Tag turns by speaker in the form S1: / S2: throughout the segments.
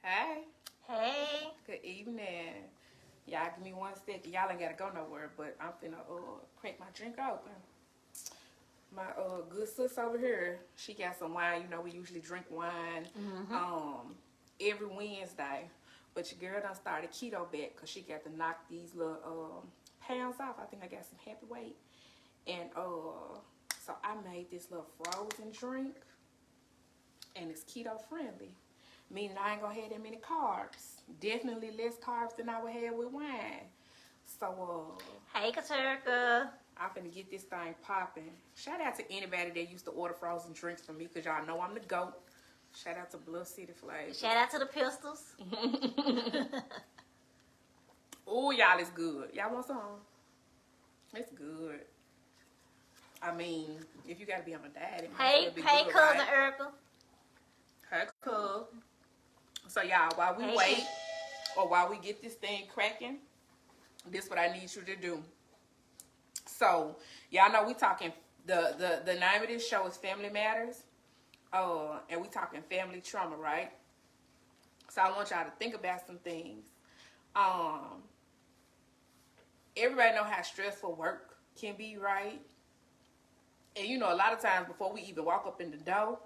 S1: Hey,
S2: Hey.
S1: good evening. Y'all give me 1 second. Y'all ain't gotta go nowhere, but I'm finna crack my drink open. My good sis over here, she got some wine. You know we usually drink wine every Wednesday, but your girl done started keto back because she got to knock these little pounds off. I think I got some happy weight, and so I made this little frozen drink, and it's keto friendly. Meaning I ain't gonna have that many carbs. Definitely less carbs than I would have with wine. So
S2: Hey, Katurka.
S1: I'm finna get this thing popping. Shout out to anybody that used to order frozen drinks from me, cause y'all know I'm the GOAT. Shout out to Bluff City Flavors.
S2: Shout out to the Pistols.
S1: Ooh, y'all, it's good. Y'all want some? It's good. I mean, if you gotta be on a diet, it might
S2: Hey,
S1: well be
S2: hey,
S1: good,
S2: cousin
S1: right?
S2: Erica.
S1: Hey, cool. So y'all, while we
S2: Hey,
S1: wait, or while we get this thing cracking, this is what I need you to do. So y'all know we talking the name of this show is Family Matters. And we talking family trauma, right? So I want y'all to think about some things. Everybody know how stressful work can be, right? And you know, a lot of times before we even walk up in the door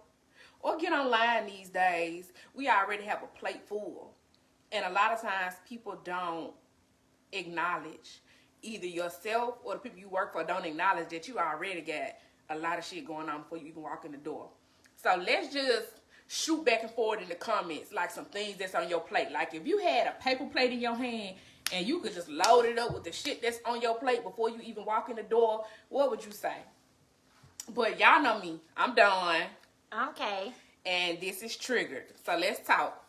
S1: or get online these days, we already have a plate full. And a lot of times people don't acknowledge, either yourself or the people you work for don't acknowledge that you already got a lot of shit going on before you even walk in the door. So let's just shoot back and forth in the comments like some things that's on your plate. Like if you had a paper plate in your hand and you could just load it up with the shit that's on your plate before you even walk in the door, what would you say? But y'all know me. I'm done.
S2: Okay.
S1: And this is triggered. So let's talk.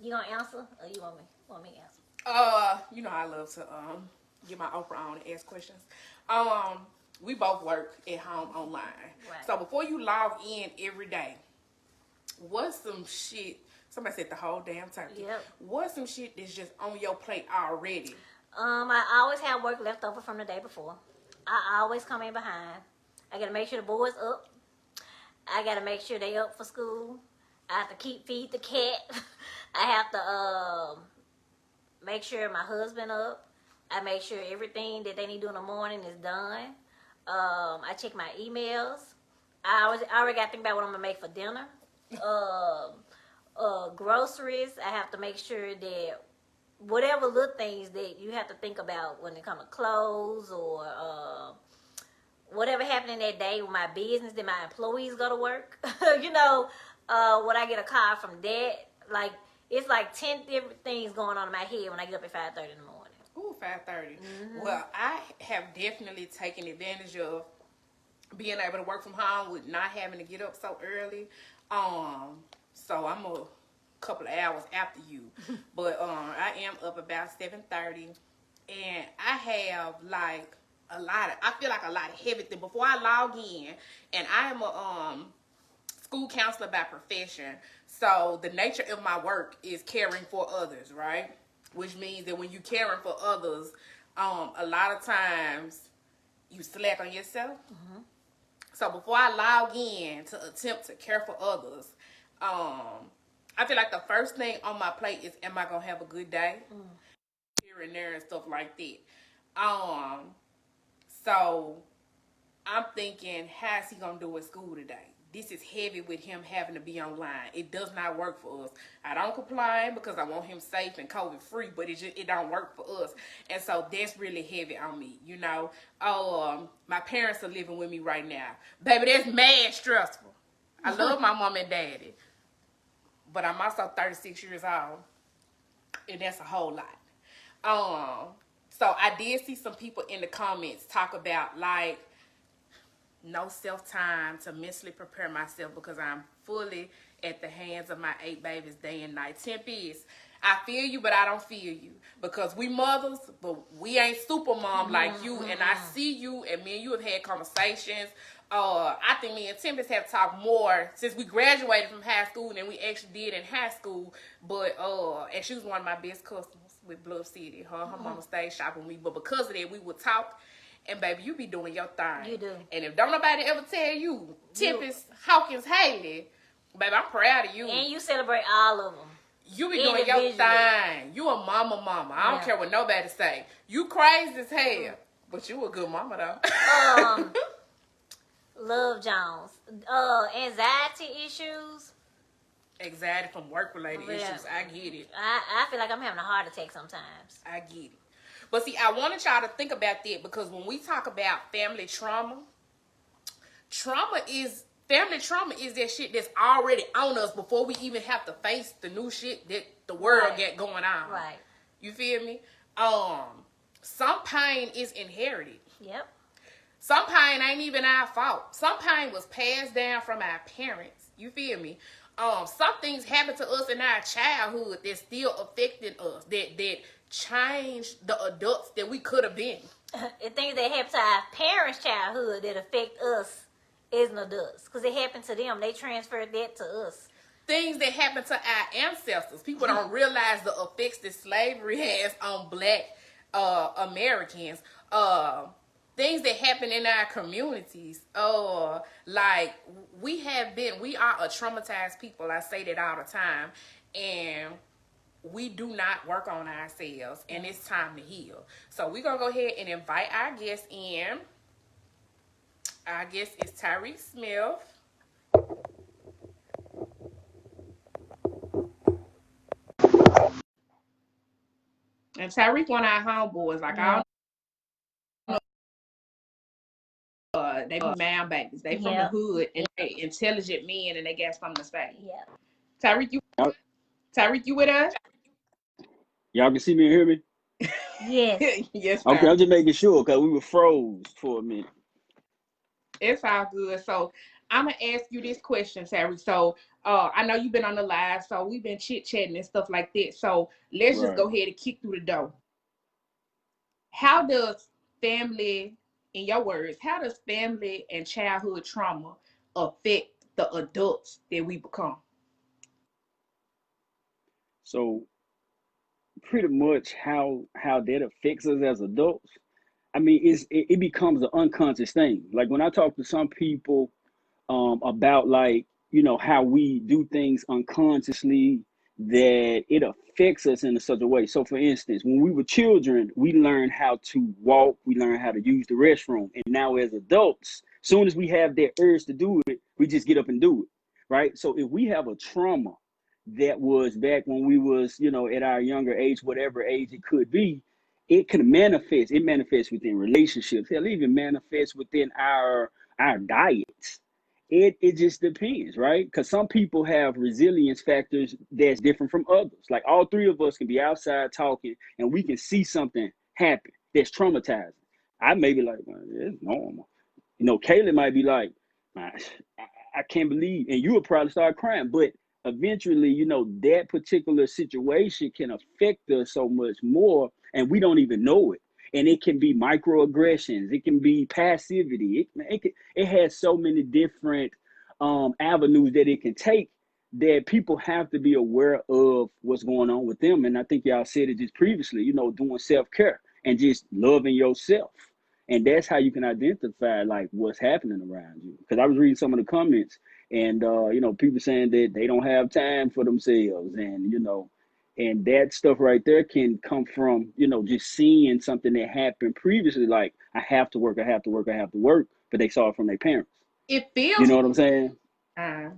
S2: You gonna answer or you want me to answer?
S1: You know I love to get my Oprah on and ask questions. We both work at home online.
S2: Right.
S1: So before you log in every day, what's some shit? Somebody said the whole damn turkey.
S2: Yep.
S1: What's some shit that's just on your plate already?
S2: I always have work left over from the day before. I always come in behind. I gotta make sure the boys up. I gotta make sure they up for school. I have to feed the cat. I have to make sure my husband up. I make sure everything that they need to do in the morning is done. I check my emails. I already got to think about what I'm gonna make for dinner. Groceries. I have to make sure that whatever little things that you have to think about when it comes to clothes or whatever happening that day with my business that my employees go to work. You know, when I get a call from that, like it's like 10 different things going on in my head when I get up at 5:30 in the morning.
S1: Ooh, 5:30. Well, I have definitely taken advantage of being able to work from home with not having to get up so early. So I'm a couple of hours after you, but I am up about 7:30, and I have like a lot of. I feel like a lot of heavy things before I log in, and I am a school counselor by profession. So the nature of my work is caring for others, right? Which means that when you caring for others, a lot of times you slack on yourself. So before I log in to attempt to care for others, I feel like the first thing on my plate is, am I gonna have a good day? Here and there and stuff like that. So I'm thinking, how's he gonna do at school today? This is heavy with him having to be online. It does not work for us. I don't complain because I want him safe and COVID free, but it don't work for us. And so that's really heavy on me, you know. My parents are living with me right now. Baby, that's mad stressful. I love my mom and daddy, but I'm also 36 years old, and that's a whole lot. So I did see some people in the comments talk about like no self-time to mentally prepare myself because I'm fully at the hands of my 8 babies day and night. Temp is, I feel you, but I don't feel you. Because we mothers, but we ain't super mom like you. And I see you, and me and you have had conversations. I think me and Tempest have talked more since we graduated from high school than we actually did in high school. But, and she was one of my best customers with Bluff City. Her mama stayed shopping with me. But because of that, we would talk. And baby, you be doing your thing.
S2: You do.
S1: And if don't nobody ever tell you, Tempest Hawkins Haley Baby, I'm proud of you.
S2: And you celebrate all of them.
S1: You be doing your thing. You a mama. I don't care what nobody say. You crazy as hell. But you a good mama, though.
S2: Love Jones. Anxiety issues.
S1: Anxiety from work-related issues. I get it.
S2: I feel like I'm having a heart attack sometimes.
S1: I get it. But see, I wanted y'all to think about that because when we talk about family trauma is that shit that's already on us before we even have to face the new shit that the world got going on.
S2: Right.
S1: You feel me? Some pain is inherited.
S2: Yep.
S1: Some pain ain't even our fault. Some pain was passed down from our parents. You feel me? Some things happened to us in our childhood that's still affecting us. That changed the adults that we could have been.
S2: The things that happened to our parents' childhood that affect us as adults. Because it happened to them. They transferred that to us.
S1: Things that happened to our ancestors. People don't realize the effects that slavery has on black Americans. Things that happen in our communities. Like we are a traumatized people. I say that all the time. And we do not work on ourselves. And it's time to heal. So we're going to go ahead and invite our guest in. Our guest is Tyreek Smith. And Tyreek one of our homeboys. Like, I don't know. They be man babies. They from the hood and they intelligent men and they got something to say.
S2: Yeah.
S1: Tyreek, you with us?
S3: Y'all can see me and hear me?
S2: Yes.
S1: Yes,
S3: sir. Okay, I'm just making sure because we were froze for a minute.
S1: It's all good. So I'm going to ask you this question, Tyreek. So I know you've been on the live, so we've been chit-chatting and stuff like that. So let's just go ahead and kick through the door. How does family, in your words, how does family and childhood trauma affect the adults that we become?
S3: So pretty much how that affects us as adults, I mean, it becomes an unconscious thing. Like when I talk to some people about like, you know, how we do things unconsciously, that it affects us in such a way. So for instance, when we were children, we learned how to walk, we learned how to use the restroom. And now as adults, soon as we have that urge to do it, we just get up and do it, right? So if we have a trauma that was back when we was, you know, at our younger age, whatever age it could be, it can manifest. It manifests within relationships. It'll even manifest within our diets. It just depends, right? Because some people have resilience factors that's different from others. Like all three of us can be outside talking and we can see something happen that's traumatizing. I may be like, well, it's normal. You know, Kayla might be like, I can't believe, and you would probably start crying. But eventually, you know, that particular situation can affect us so much more and we don't even know it. And it can be microaggressions. It can be passivity. It has so many different avenues that it can take that people have to be aware of what's going on with them. And I think y'all said it just previously, you know, doing self-care and just loving yourself. And that's how you can identify like what's happening around you. Because I was reading some of the comments and, you know, people saying that they don't have time for themselves and, you know, and that stuff right there can come from, you know, just seeing something that happened previously, like I have to work, but they saw it from their parents.
S1: It feels,
S3: you know what I'm saying?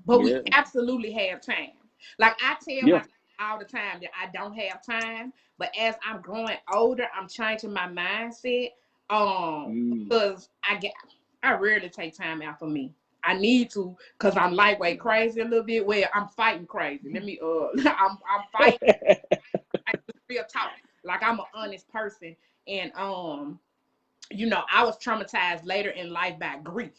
S1: But we absolutely have time. Like I tell myself all the time that I don't have time, but as I'm growing older, I'm changing my mindset. Because I rarely take time out for me. I need to, because I'm lightweight crazy a little bit. Well, I'm fighting crazy. Let me I'm fighting. I just real talk. Like I'm an honest person. And you know, I was traumatized later in life by grief.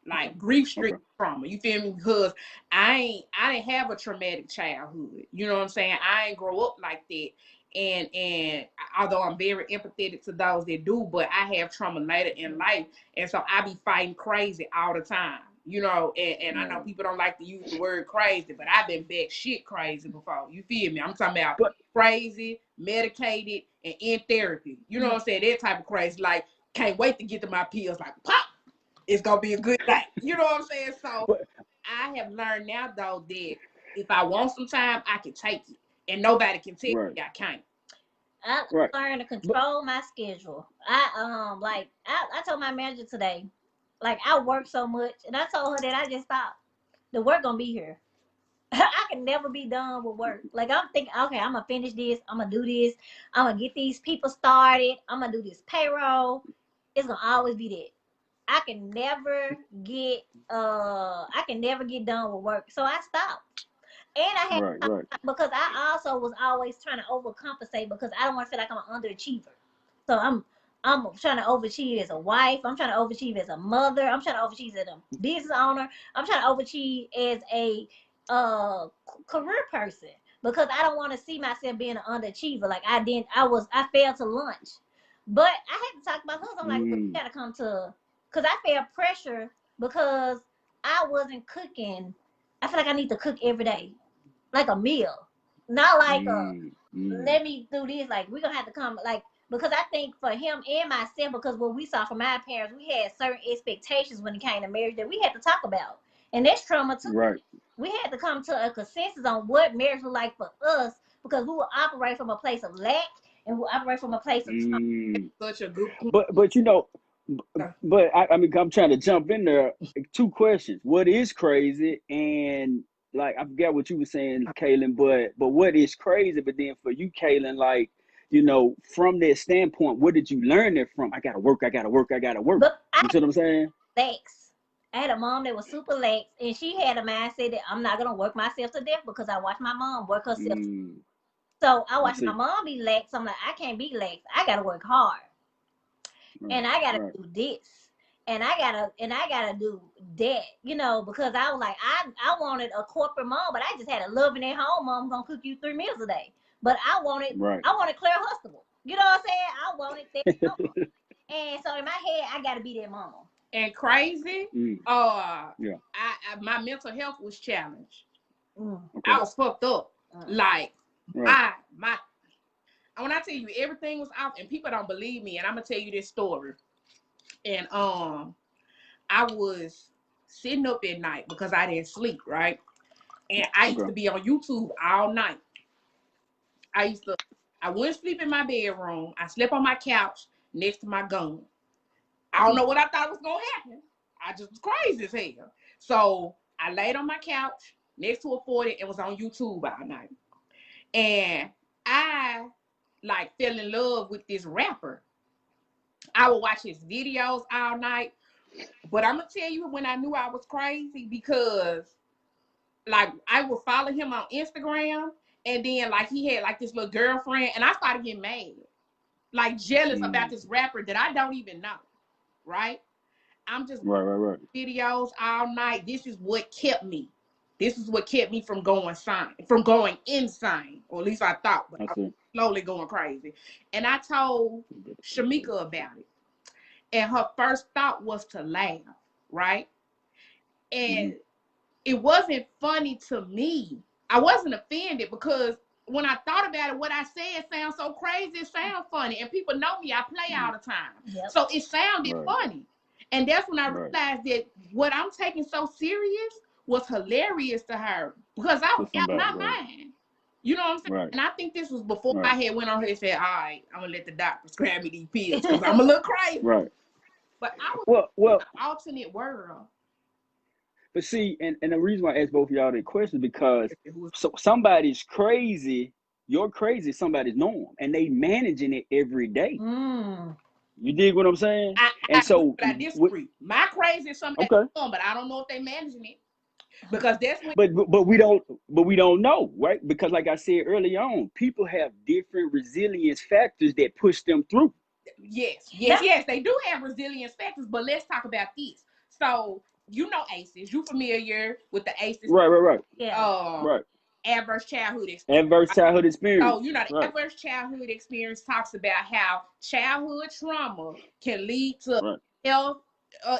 S1: Like grief-stricken trauma. You feel me? Because I didn't have a traumatic childhood. You know what I'm saying? I ain't grow up like that. And although I'm very empathetic to those that do, but I have trauma later in life. And so I be fighting crazy all the time. You know, and I know people don't like to use the word crazy, but I've been back shit crazy before. You feel me? I'm talking about crazy, medicated, and in therapy. You know what I'm saying? That type of crazy. Like, can't wait to get to my pills. Like, pop! It's gonna be a good night. You know what I'm saying? So I have learned now though that if I want some time, I can take it, and nobody can tell
S3: Right.
S1: me I can't.
S2: I
S3: Right.
S2: learned to
S3: But
S2: control my schedule. I told my manager today, like I work so much, and I told her that I just stopped. The work gonna be here. I can never be done with work. Like I'm thinking, okay, I'm gonna finish this. I'm gonna do this. I'm gonna get these people started. I'm gonna do this payroll. It's gonna always be that. I can never get done with work. So I stopped. And I had
S3: right, right,
S2: because I also was always trying to overcompensate because I don't want to feel like I'm an underachiever. So I'm trying to overachieve as a wife. I'm trying to overachieve as a mother. I'm trying to overachieve as a business owner. I'm trying to overachieve as a career person because I don't want to see myself being an underachiever. Like I failed to lunch. But I had to talk about this. I'm like, look, you
S3: mm,
S2: gotta come to because I felt pressure because I wasn't cooking. I feel like I need to cook every day like a meal, not like a
S3: mm, mm.
S2: let me do this. Like we're gonna have to come like because I think for him and myself, because what we saw from our parents, we had certain expectations when it came to marriage that we had to talk about, and that's trauma too.
S3: Right,
S2: We had to come to a consensus on what marriage was like for us because we will operate from a place of lack and we'll operate from a place of trauma.
S3: mm.
S1: Such a good point.
S3: But but I mean, I'm trying to jump in there. Two questions: what is crazy, and like I forgot what you were saying, Kaylin. But what is crazy? But then for you, Kaylin, like from that standpoint, what did you learn that from? I gotta work. I gotta work. I gotta work.
S2: But I
S3: You see what I'm saying?
S2: lax. I had a mom that was super lax, and she had a mindset that I'm not gonna work myself to death because I watched my mom work herself.
S3: Mm,
S2: So I
S3: I
S2: watched my
S3: see.
S2: mom be lax. I'm like, I can't be lax. I gotta work hard,
S3: Right,
S2: and I gotta
S3: right,
S2: do this, and I gotta do that. Because I was like, I wanted a corporate mom, but I just had a loving at home mom gonna cook you 3 meals a day. But
S3: right.
S2: I wanted Claire Huxtable. You know what I'm saying? I wanted that mama. And so in my head, I gotta be that mama.
S1: And crazy,
S3: Mm, yeah.
S1: my mental health was challenged.
S2: Mm,
S3: Okay.
S1: I was fucked up.
S2: mm.
S1: Like
S3: Right.
S1: my when I tell you everything was off, and people don't believe me, and I'm gonna tell you this story. And I was sitting up at night because I didn't sleep, right? And I used
S3: Okay.
S1: to be on YouTube all night. I wouldn't sleep in my bedroom. I slept on my couch next to my gun. I don't know what I thought was gonna happen. I just was crazy as hell. So I laid on my couch next to a 40 and was on YouTube all night. And I like fell in love with this rapper. I would watch his videos all night. But I'm gonna tell you when I knew I was crazy because like I would follow him on Instagram and then like he had like this little girlfriend and I started getting mad, like jealous about
S3: Mm,
S1: this rapper that I don't even know, right? I'm just
S3: right, right, right.
S1: videos all night. This is what kept me. This is what kept me from going insane, or at least I thought, but
S3: I
S1: I was
S3: see.
S1: slowly going crazy. And I told Shamika about it, and her first thought was to laugh, right?
S3: Mm-hmm.
S1: And it wasn't funny to me. I wasn't offended because when I thought about it, what I said sounds so crazy. It sounds funny, and people know me. I play all the time,
S2: Yep.
S1: so it sounded
S3: Right,
S1: funny. And that's when I
S3: right.
S1: realized that what I'm taking so serious was hilarious to her because I
S3: To
S1: was out
S3: somebody,
S1: my
S3: right,
S1: mind. You know what I'm saying?
S3: right,
S1: And I think this was before
S3: right,
S1: I had went on here and said, "All right, I'm gonna let the doctor prescribe me these pills because I'm a little crazy."
S3: right.
S1: But I was in
S3: Well,
S1: an alternate world.
S3: but see, and the reason why I asked both of y'all that question because
S1: It was
S3: so somebody's crazy, you're crazy, somebody's norm, and they managing it every day.
S2: Mm.
S3: You dig what I'm saying?
S1: I
S3: And
S1: agree,
S3: so,
S1: but I disagree. My crazy is somebody
S3: okay,
S1: doing, but I don't know if they managing it because that's when.
S3: but we don't know, right? Because like I said early on, people have different resilience factors that push them through.
S2: That,
S1: Yes, they do have resilience factors, but let's talk about this. So you know ACEs. You familiar with the ACEs?
S3: Right, right, right,
S2: yeah.
S1: Um,
S3: right.
S1: adverse childhood experience.
S3: Adverse childhood
S1: So
S3: experience.
S1: you know the
S3: Right,
S1: adverse childhood experience talks about how childhood trauma can lead to
S3: right.
S1: health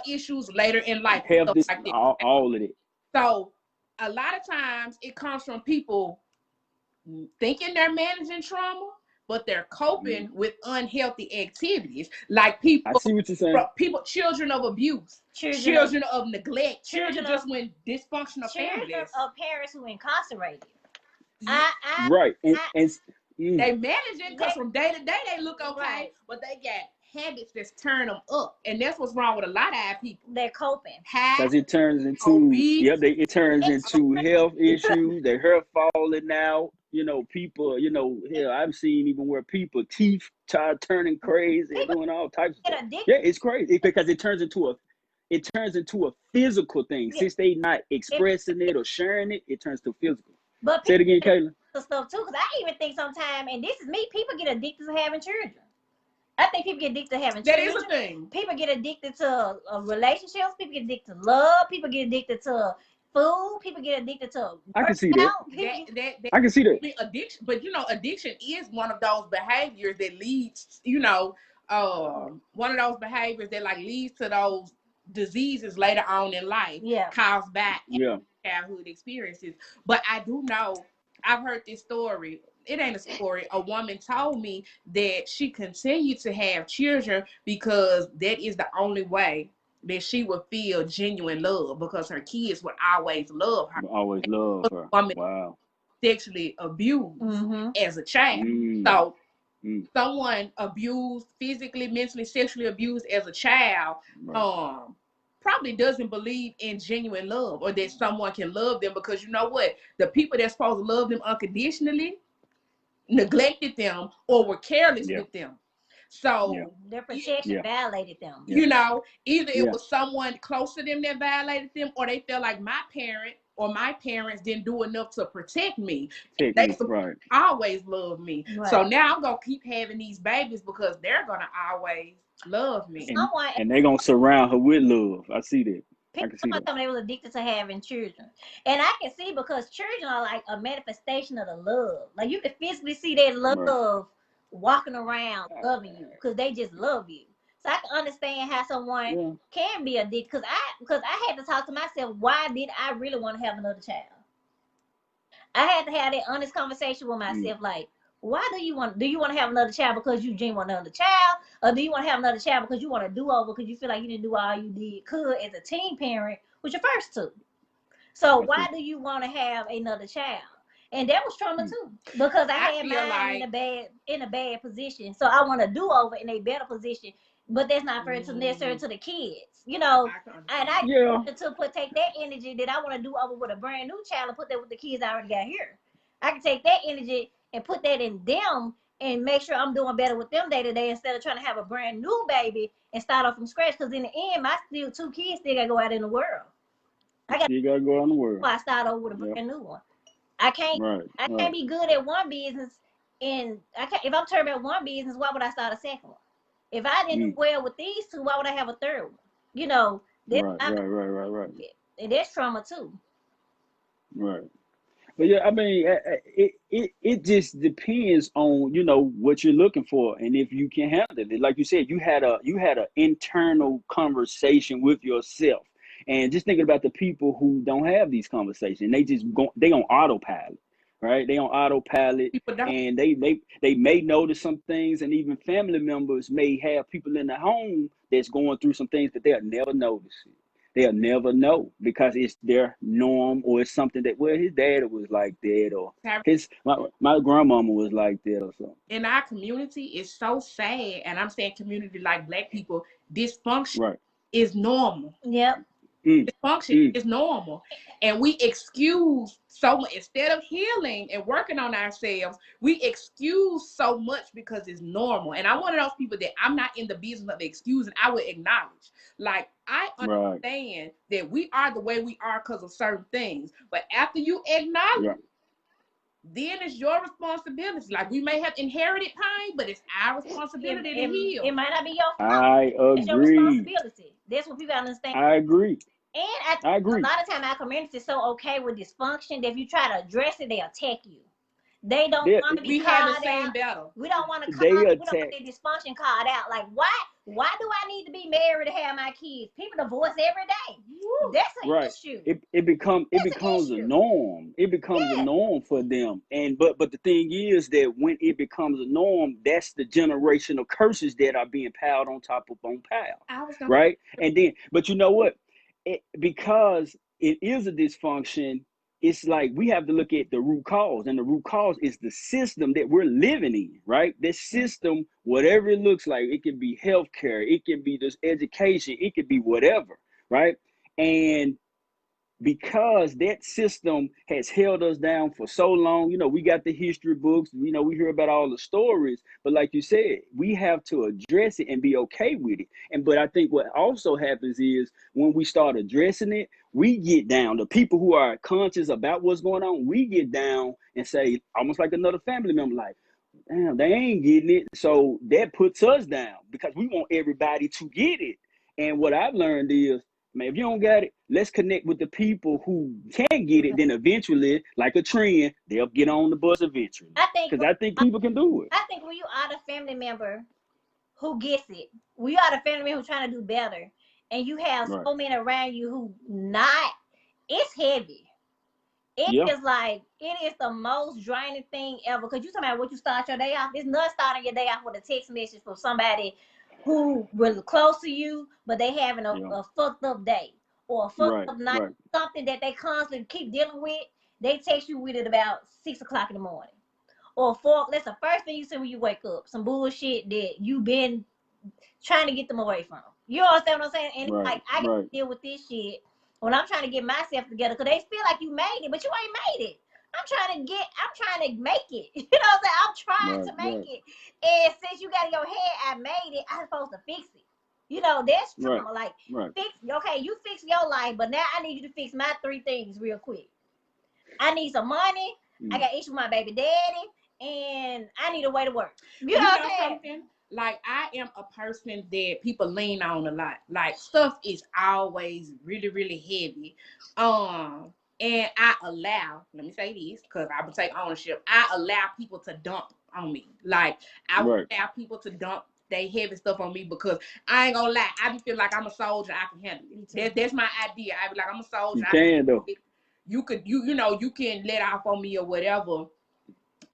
S1: issues later in life,
S3: Have
S1: stuff
S3: this
S1: like that.
S3: all of it.
S1: So a lot of times it comes from people thinking they're managing trauma, but they're
S3: Mm.
S1: coping with unhealthy activities, like
S3: I see what you're saying.
S1: children of abuse,
S2: Children
S1: children of neglect, children
S2: children
S1: just
S2: of
S1: when dysfunctional
S2: children
S1: families.
S2: of parents who incarcerated.
S1: Yeah,
S2: I
S3: Right.
S2: I
S1: they manage it because
S2: they
S1: from day to day they look okay,
S2: right.
S1: but they got habits that's turn them up, and that's what's wrong with a lot of our people.
S2: They're coping.
S1: High,
S3: Because it turns into
S1: obese,
S3: it turns
S2: It's
S3: into health issues, their hair falling out, people, hell, I've seen even where people teeth start turning crazy and
S2: people
S3: doing all types of
S2: get
S3: stuff.
S2: addicted.
S3: Yeah, it's crazy because it turns into a physical thing.
S2: Yeah.
S3: Since they not
S2: It,
S3: expressing it or sharing it, it turns to physical.
S2: but
S3: Say it
S2: people
S3: again, Kayla.
S2: get stuff too, because I even think sometimes, and this is me, people get addicted to having children. I think people get addicted to having
S1: that
S2: children.
S1: is a thing.
S2: People get addicted to relationships. People get addicted to love. People get addicted to food. People get addicted to
S3: I can see
S2: working
S3: that.
S2: out. People get,
S3: I can see that.
S1: Addiction, but addiction is one of those behaviors that leads, one of those behaviors that like leads to those diseases later on in life,
S2: yeah.
S1: caused by
S3: Yeah.
S1: childhood experiences. But I do know, I've heard this story. It ain't a story. A woman told me that she continued to have children because that is the only way that she would feel genuine love, because her kids would always love her.
S3: Always love her.
S1: Woman
S3: Wow.
S1: sexually abused
S2: Mm-hmm.
S1: as a child.
S3: Mm.
S1: So
S3: Mm.
S1: someone abused, physically, mentally, sexually abused as a child,
S3: Right.
S1: probably doesn't believe in genuine love, or that someone can love them, because you know what? The people that's supposed to love them unconditionally neglected them or were careless
S3: Yeah.
S1: with them. So
S3: Yeah.
S2: Their protection
S3: Yeah.
S2: violated them.
S3: Yeah.
S1: either it
S3: Yeah.
S1: was someone close to them that violated them, or they felt like my parent or my parents didn't do enough to protect me. They
S3: Right.
S1: always love me.
S2: Right.
S1: So now I'm gonna keep having these babies because they're gonna always love me.
S2: Someone
S3: And they're gonna surround her with love. I see that. I
S2: people
S3: can see that.
S2: told me they was addicted to having children, and I can see, because children are like a manifestation of the love. Like you can physically see that love
S3: Right.
S2: walking around loving you, because they just love you. So I can understand how someone
S3: Yeah.
S2: can be addicted, because I had to talk to myself, why did I really want to have another child? I had to have that honest conversation with myself, like, why do you want to have another child? Because you genuinely want another child, or do you want to have another child because you want to do over, because you feel like you didn't do all you could as a teen parent with your first two? So why do you want to have another child? And that was trauma too, because I had mine in a bad position. So I want to do over in a better position, but that's not fair to necessarily to the kids, And I take that energy that I want to do over with a brand new child and put that with the kids I already got here. I can take that energy and put that in them and make sure I'm doing better with them day to day, instead of trying to have a brand new baby and start off from scratch. Because in the end, my two kids still gotta go out in the world.
S3: You gotta go out in the world.
S2: I start over with a brand new one. I can't be good at one business, and if I'm turning at one business, why would I start a second one? If I didn't do well with these two, why would I have a third one?
S3: Right.
S2: And that's trauma too.
S3: Right. But yeah, I mean, it just depends on what you're looking for and if you can handle it. Like you said, you had a internal conversation with yourself, and just thinking about the people who don't have these conversations, they on autopilot, right? They on autopilot, and they may notice some things, and even family members may have people in the home that's going through some things that they'll never notice it. They'll never know because it's their norm, or it's something that, well, his dad was like that, or my grandmama was like that, or something.
S1: In our community, it's so sad, and I'm saying community like Black people, dysfunction is normal.
S2: Yep.
S1: Dysfunction is normal, and we excuse so much. Instead of healing and working on ourselves, we excuse so much because it's normal. And I'm one of those people that I'm not in the business of excusing. I would acknowledge, like, I understand that we are the way we are because of certain things, but after you acknowledge, then it's your responsibility. Like, we may have inherited pain, but it's our responsibility to heal.
S2: It might not be your fault.
S3: I agree.
S2: It's your responsibility. That's what people understand.
S3: I agree.
S2: And I agree. A lot of time our community is so okay with dysfunction that if you try to address it, they attack you. They don't
S3: They
S2: want to be
S1: We haven't
S2: called
S1: seen
S2: out.
S1: better.
S2: We don't want to call.
S3: they
S2: We don't want
S3: attack.
S2: their dysfunction called out. Like, why do I need to be married to have my kids? People divorce every day.
S1: Woo.
S2: That's an
S3: Right.
S2: issue.
S3: It
S2: That's an
S3: becomes a
S2: issue.
S3: norm. It becomes a
S2: Yeah.
S3: norm for them. And but the thing is that when it becomes a norm, that's the generational curses that are being piled on top of on pile.
S1: I was gonna.
S3: Right. And then, but you know what? Because it is a dysfunction, it's like we have to look at the root cause, and the root cause is the system that we're living in, right? This system, whatever it looks like, it can be healthcare, it can be this education, it could be whatever, right? And because that system has held us down for so long, we got the history books, we hear about all the stories, but like you said, we have to address it and be okay with it. But I think what also happens is when we start addressing it, we get down. The people who are conscious about what's going on, we get down and say, almost like another family member, like, damn, they ain't getting it. So that puts us down because we want everybody to get it. And what I've learned is, man, if you don't got it, let's connect with the people who can get it. Then eventually, like a trend, they'll get on the bus eventually. Because I think people can do it.
S2: I think when you are the family member who gets it, when you are the family member who's trying to do better, and you have
S3: Right.
S2: so many around you who not, it's heavy. It
S3: Yeah.
S2: is like, it is the most draining thing ever. Because you talking about what you start your day off. It's not starting your day off with a text message from somebody who was close to you, but they having
S3: Yeah.
S2: a fucked up day or a fucked
S3: Right.
S2: up night,
S3: Right.
S2: something that they constantly keep dealing with. They text you with it about 6 o'clock in the morning. Or 4, that's the first thing you see when you wake up. Some bullshit that you've been trying to get them away from. You understand what I'm saying? And it's
S3: Right.
S2: like, I got
S3: Right.
S2: to deal with this shit when I'm trying to get myself together, because they feel like you made it, but you ain't made it. I'm trying to make it. You know what I'm saying? I'm trying to make it. And since you got in your head, I made it, I'm supposed to fix it. That's trauma. Like, okay, you fix your life, but now I need you to fix my 3 things real quick. I need some money. I got issues with my baby daddy, and I need a way to work. You know what I'm saying?
S1: Something? Like, I am a person that people lean on a lot. Like, stuff is always really, really heavy. And I allow, let me say this, because I would take ownership. I allow people to dump on me. Like, I would allow people to dump they heavy stuff on me, because I ain't gonna lie, I be feeling like I'm a soldier, I can handle it. That's my idea. I be like, I'm a soldier.
S3: You can though.
S1: You can let off on me or whatever.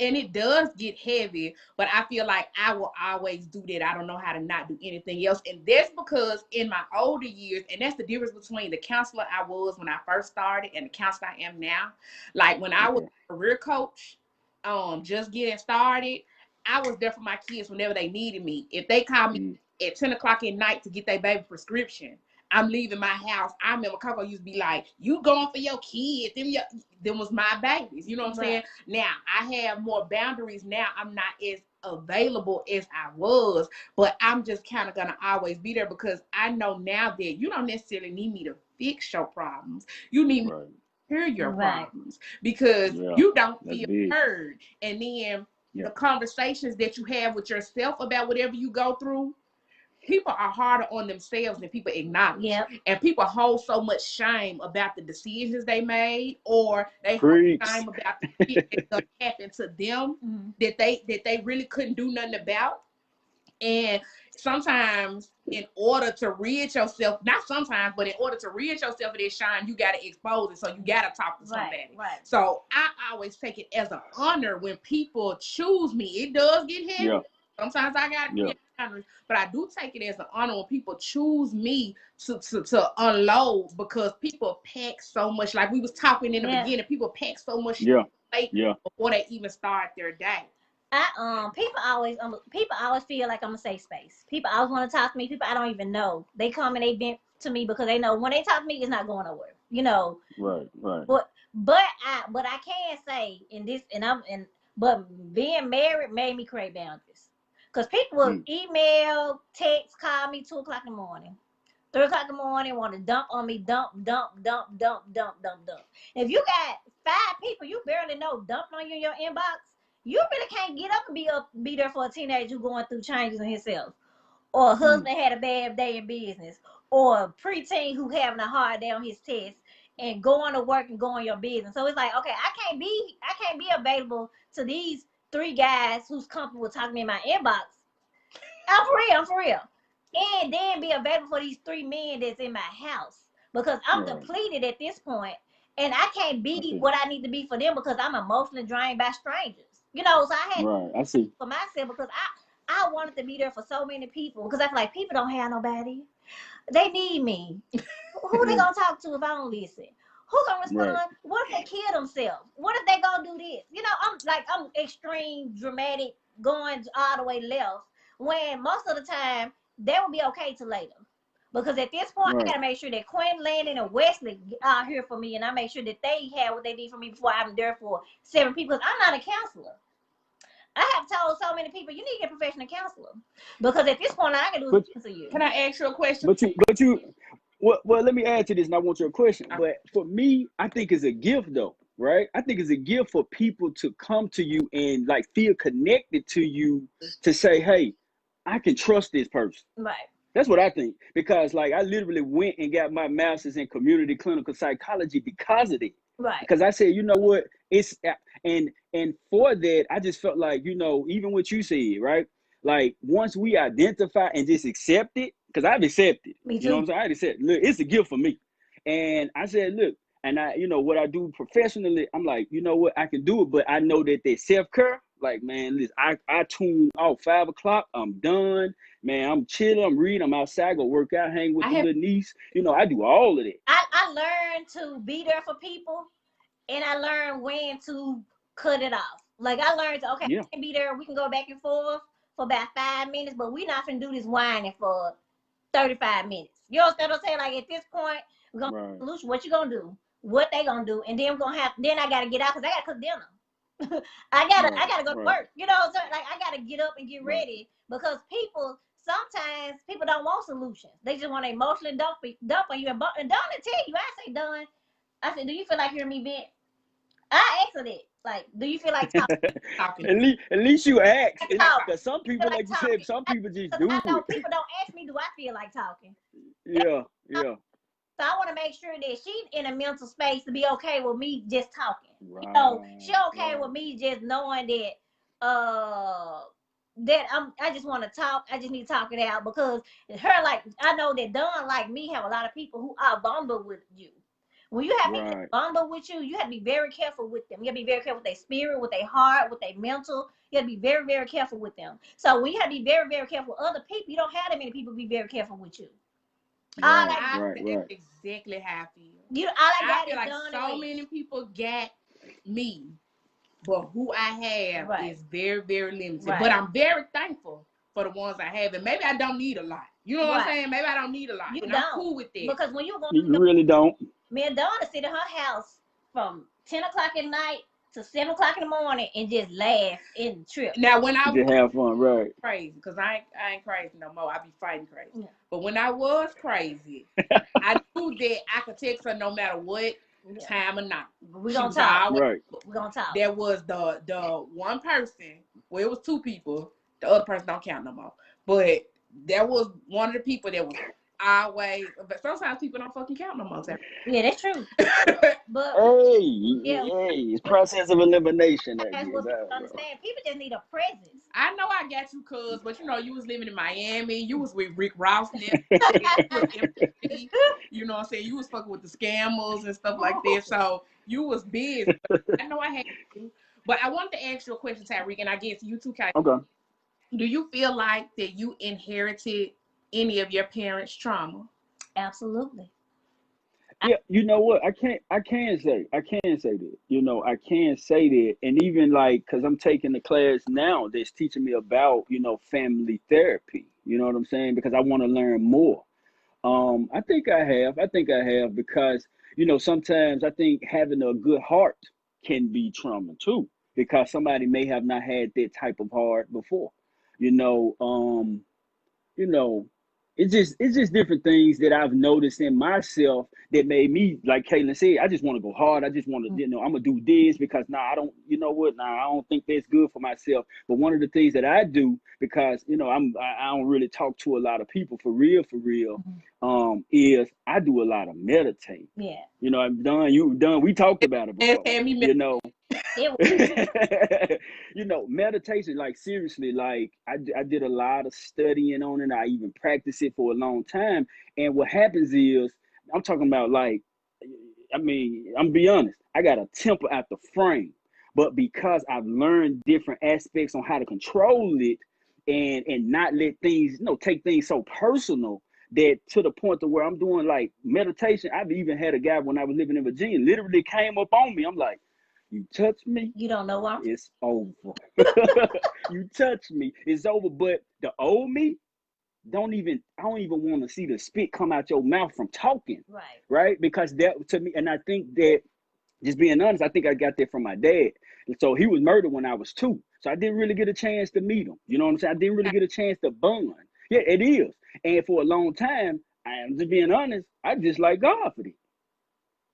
S1: And it does get heavy, but I feel like I will always do that. I don't know how to not do anything else. And that's because in my older years, and that's the difference between the counselor I was when I first started and the counselor I am now. Like, when I was a career coach, just getting started, I was there for my kids whenever they needed me. If they called me at 10 o'clock at night to get their baby prescription, I'm leaving my house. I remember Coco used to be like, you going for your kids. Them was my babies. You know what I'm saying? Now, I have more boundaries now. I'm not as available as I was, but I'm just kind of going to always be there, because I know now that you don't necessarily need me to fix your problems. You need me to hear your problems, because you don't feel heard. And then the conversations that you have with yourself about whatever you go through, people are harder on themselves than people acknowledge. And people hold so much shame about the decisions they made, or they hold shame about the shit that happened to them that they really couldn't do nothing about. And sometimes, in order to rid yourself, not sometimes, but in order to rid yourself of that shame, you got to expose it. So you got to talk to somebody. So I always take it as an honor when people choose me. It does get heavy. Sometimes I got to be honest, but I do take it as an honor when people choose me to unload, because people pack so much. Like we was talking in the beginning, people pack so much before they even start their day.
S2: People always feel like I'm a safe space. People always want to talk to me. People I don't even know. They come and they vent to me because they know when they talk to me, it's not going nowhere.
S3: Right.
S2: But I can say but being married made me create boundaries. Because people will email, text, call me 2 o'clock in the morning, 3 o'clock in the morning, want to dump on me, dump. If you got 5 people you barely know dumping on you in your inbox, you really can't get up and be there for a teenager who going through changes in himself, or a husband had a bad day in business, or a preteen who having a hard day on his test, and going to work and going your business. So it's like, okay, I can't be available to these 3 guys who's comfortable talking to me in my inbox. I'm for real. And then be available for these 3 men that's in my house because I'm
S3: Right.
S2: depleted at this point, and I can't
S3: I
S2: be
S3: see.
S2: what I need to be for them because I'm emotionally drained by strangers. So I had
S3: Right. I see.
S2: for myself because I wanted to be there for so many people because I feel like people don't have nobody. They need me. Who they
S3: Yeah.
S2: gonna talk to if I don't listen? Who gonna
S3: Right.
S2: respond? What if they kill themselves? What if they gonna do this? I'm extreme, dramatic, going all the way left. When most of the time they will be okay till later. Because at this point, I
S3: Right.
S2: gotta make sure that Quinn, Landon, and Wesley are here for me, and I make sure that they have what they need from me before I'm there for 7 people. Because I'm not a counselor. I have told so many people, you need to get a professional counselor. Because at this point, all I can do is
S3: But
S2: counsel you.
S1: Can I ask you a question?
S3: but you well, let me add to this and I want your question.
S1: Uh,
S3: But for me, I think it's a gift though, right? I think it's a gift for people to come to you and like feel connected to you to say, hey, I can trust this person.
S2: Right,
S3: That's what I think. Because like I literally went and got my master's in community clinical psychology because of it.
S2: right.
S3: Because I said, you know what, it's and for that, I just felt like, even what you said, right? Like once we identify and just accept it, because I've accepted,
S2: Me
S3: you know what
S2: too.
S3: I'm saying? I just said, look, it's a gift for me. And I said, look, and I, what I do professionally, I'm like, you know what, I can do it, but I know that that self-care, like, man, listen, I tune off 5 o'clock, I'm done. Man, I'm chilling, I'm reading, I'm outside, go work out, hang with
S1: I
S3: the
S1: have
S3: little niece. I do all of that.
S2: I learned to be there for people, and I learned when to cut it off. Like I learned to, okay,
S3: Yeah,
S2: I can be there. We can go back and forth for about 5 minutes, but we're not gonna do this whining for 35 minutes. You understand what I'm saying? Like at this point, we're gonna
S3: right,
S2: solution. What you gonna do? What they gonna do? And then we're gonna have. Then I gotta get out because I gotta cook dinner. I
S3: right,
S2: gotta go to
S3: right,
S2: work. You know what I'm saying? Like I gotta get up and get
S3: right.
S2: ready because sometimes people don't want solutions. They just want to emotionally dump on you. And Don will tell you, I say, Don, I said, do you feel like hearing me vent? I asked her that. Like, do you feel like talking?
S1: talking.
S3: At least you ask.
S2: Like talking.
S3: Because some
S2: Do you feel
S3: people,
S2: like
S3: like you said,
S2: talking?
S3: some people just
S2: Because
S3: do
S2: I know
S3: it.
S2: people don't ask me, do I feel like talking?
S3: Yeah, yeah.
S2: So I want to make sure that she's in a mental space to be okay with me just talking. She
S3: Right,
S2: okay with
S3: right,
S2: me just knowing that I just want to talk. I just need to talk it out because her like I know that Don like me have a lot of people who are vulnerable with you. When you have people that
S3: right.
S2: are vulnerable with you, you have to be very careful with them. You have to be very careful with their spirit, with their heart, with their mental. You have to be very, very careful with them. So when you have to be very, very careful with other people, you don't have that many people be very careful with you. All
S3: Right,
S2: I
S3: right,
S1: That's
S3: right.
S1: exactly how I feel.
S2: all I
S1: I
S2: got
S1: feel
S2: is
S1: like
S2: Don and
S1: so
S2: West.
S1: many people got me, but who I have
S2: Right,
S1: is very, very limited. But
S2: right,
S1: I'm very thankful for the ones I have, and maybe I don't need a lot. You know what I'm
S2: right.
S1: saying? Maybe I don't need a lot,
S2: You
S1: and I'm
S2: don't
S1: cool with that.
S2: because when you're going through
S3: You really don't.
S2: me and Donna sit in her house from 10 o'clock at night to 7 o'clock in the morning and just laugh and trip.
S1: Now, when I
S3: Just
S1: was
S3: have fun, right?
S1: crazy, because I ain't crazy no more. I be fighting crazy.
S2: Yeah.
S1: But when I was crazy, I knew that I could text her no matter what
S2: Yeah.
S1: time of night.
S2: We're
S1: She
S2: gonna
S1: was
S2: talk.
S1: always.
S3: Right.
S2: We're gonna talk.
S1: There was the one person. Well, it was 2 people. The other person don't count no more. But there was one of the people that was always. But sometimes people don't fucking count no more.
S2: Yeah, that's true. But
S3: Hey,
S2: yeah,
S3: hey, it's process of elimination, I
S2: that's
S3: guess.
S2: what people
S3: All right.
S2: understand. People just need a presence.
S1: I know I got you, cuz, but you was living in Miami. You was with Rick Ross and MTV. You know what I'm saying? You was fucking with the scammers and stuff like that. So you was busy. I know I had you. But I wanted to ask you a question, Tyreek, and I guess you too, Kay.
S3: Okay.
S1: Do you feel like that you inherited any of your parents' trauma?
S2: Absolutely.
S3: Yeah, you know what? I can say that. I can say that. And even like, because I'm taking a class now that's teaching me about, family therapy. You know what I'm saying? Because I want to learn more. I think I have because, sometimes I think having a good heart can be trauma too, because somebody may have not had that type of heart before. You know, um, you know, it's just different things that I've noticed in myself that made me, like Caitlin said, I just want to go hard. I just want to, I'm gonna do this because I don't, you know what, I don't think that's good for myself. But one of the things that I do, because I don't really talk to a lot of people for real, is I do a lot of meditating.
S2: Yeah.
S3: I've done. We talked about it before. Meditation, like seriously, like I did a lot of studying on it. I even practiced it for a long time. And what happens is, I'm talking about like, I'm be honest, I got a temper at the frame. But because I've learned different aspects on how to control it and not let things, take things so personal, that to the point to where I'm doing like meditation. I've even had a guy when I was living in Virginia literally came up on me. I'm like, you touch me,
S2: you don't know why
S3: it's over. You touch me, it's over. But the old me, I don't even want to see the spit come out your mouth from talking. Right? Because that to me, and I think that, just being honest, I think I got that from my dad. And so he was murdered when I was 2. So I didn't really get a chance to meet him. You know what I'm saying? I didn't really get a chance to bond. Yeah, it is. And for a long time, I'm just being honest, I just like God for it.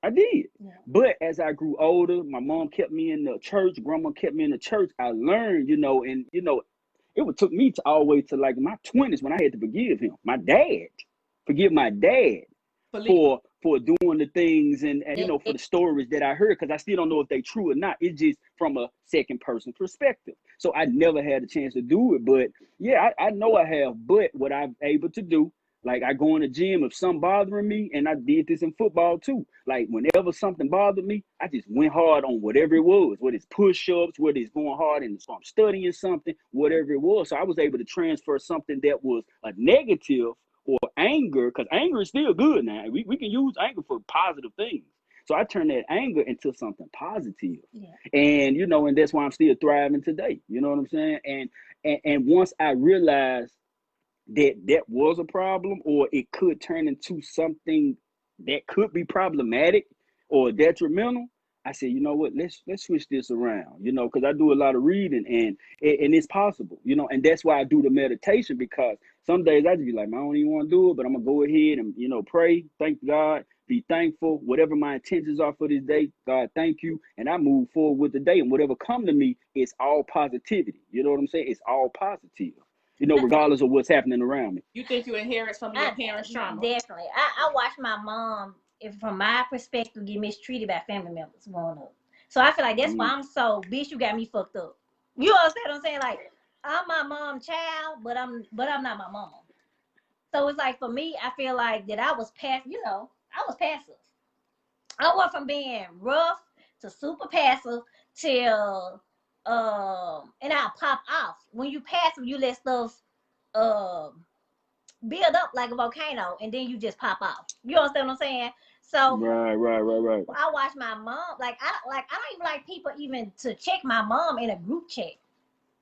S3: I did.
S2: Yeah.
S3: But as I grew older, my mom kept me in the church, grandma kept me in the church. I learned, it took me to all the way to like my 20s when I had to forgive him. Forgive my dad for doing the things and for the stories that I heard, because I still don't know if they true or not. It's just from a second person perspective. So I never had a chance to do it. But yeah, I know I have. But what I'm able to do, like I go in the gym if something bothering me, and I did this in football too. Like whenever something bothered me, I just went hard on whatever it was, whether it's push-ups, whether it's going hard and so I'm studying something, whatever it was. So I was able to transfer something that was a negative or anger, because anger is still good now. We can use anger for positive things. So I turned that anger into something positive.
S2: Yeah.
S3: And and that's why I'm still thriving today. You know what I'm saying? And once I realized that was a problem, or it could turn into something that could be problematic or detrimental, I said, you know what, let's switch this around, because I do a lot of reading and it's possible, and that's why I do the meditation, because some days I just be like, I don't even want to do it, but I'm gonna go ahead and pray, thank God, be thankful, whatever my intentions are for this day, God, thank you, and I move forward with the day, and whatever come to me, it's all positivity. You know what I'm saying? It's all positive. Regardless of what's happening around me.
S1: You think you inherit some of your parents' trauma?
S2: Definitely. I watched my mom, from my perspective, get mistreated by family members growing up. So I feel like that's why I'm so, bitch, you got me fucked up. You understand what I'm saying? Like, I'm my mom's child, but I'm not my mom. So it's like, for me, I feel like that I was passive. I was passive. I went from being rough to super passive till and I'll pop off. When you passive, you let stuff build up like a volcano, and then you just pop off. You understand what I'm saying? So
S3: right.
S2: I watch my mom. I don't even like people even to check my mom in a group chat.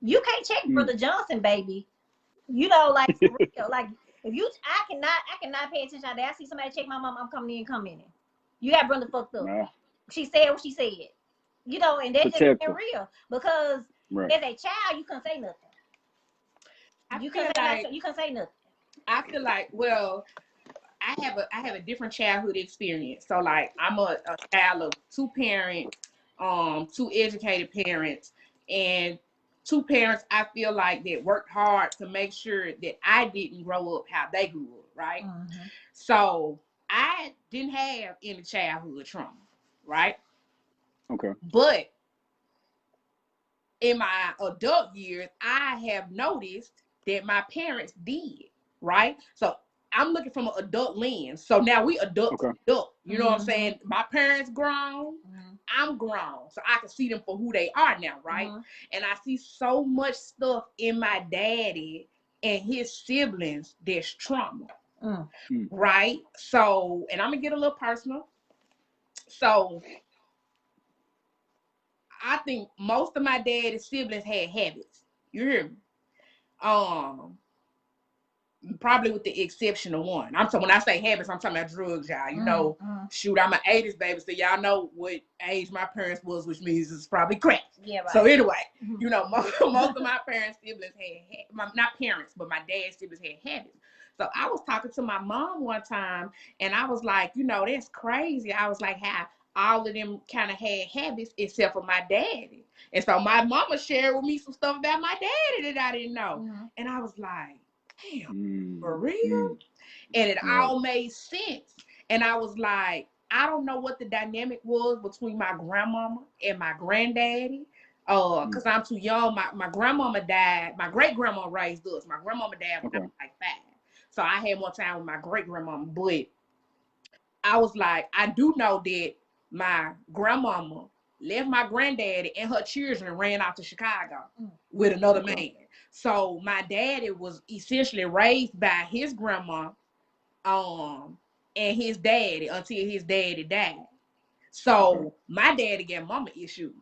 S2: You can't check Brother Johnson, baby. For real. Like if I cannot pay attention. I see somebody check my mom, I'm coming in. You got Brother fucked up. Nah. She said what she said. And that's just being real. Because as a child, you couldn't say nothing. You couldn't say nothing.
S1: I feel like, well, I have a different childhood experience. So like I'm a child of 2 parents, 2 educated parents, and 2 parents I feel like that worked hard to make sure that I didn't grow up how they grew up, right? Mm-hmm. So I didn't have any childhood trauma, right?
S3: Okay.
S1: But in my adult years, I have noticed that my parents did, right? So I'm looking from an adult lens. So now we adult. You know what I'm saying? My parents grown. I'm grown. So I can see them for who they are now, right? And I see so much stuff in my daddy and his siblings that's trauma. Right? So, and I'm going to get a little personal. So I think most of my daddy's siblings had habits. You hear me? Probably with the exception of one. When I say habits, I'm talking about drugs, y'all. Shoot, I'm an 80s baby, so y'all know what age my parents was, which means it's probably crack.
S2: Yeah, right.
S1: So anyway, most of my parents' siblings had, not parents, but my dad's siblings had habits. So I was talking to my mom one time, and I was like, you know, that's crazy. I was like, how all of them kind of had habits except for my daddy. And so my mama shared with me some stuff about my daddy that I didn't know.
S2: Mm-hmm.
S1: And I was like, damn, for
S3: Mm,
S1: real?
S3: mm,
S1: And it
S3: right.
S1: all made sense. And I was like, I don't know what the dynamic was between my grandmama and my granddaddy.
S3: Mm,
S1: Cause I'm too young. My grandmama died. My great grandma raised us. My grandmama died when I
S3: okay.
S1: was like 5. So I had more time with my great grandmama. But I was like, I do know that my grandmama left my granddaddy and her children ran out to Chicago with another
S3: Okay.
S1: man. So my daddy was essentially raised by his grandma um and his daddy until his daddy died.
S3: Okay.
S1: So my daddy got mama issues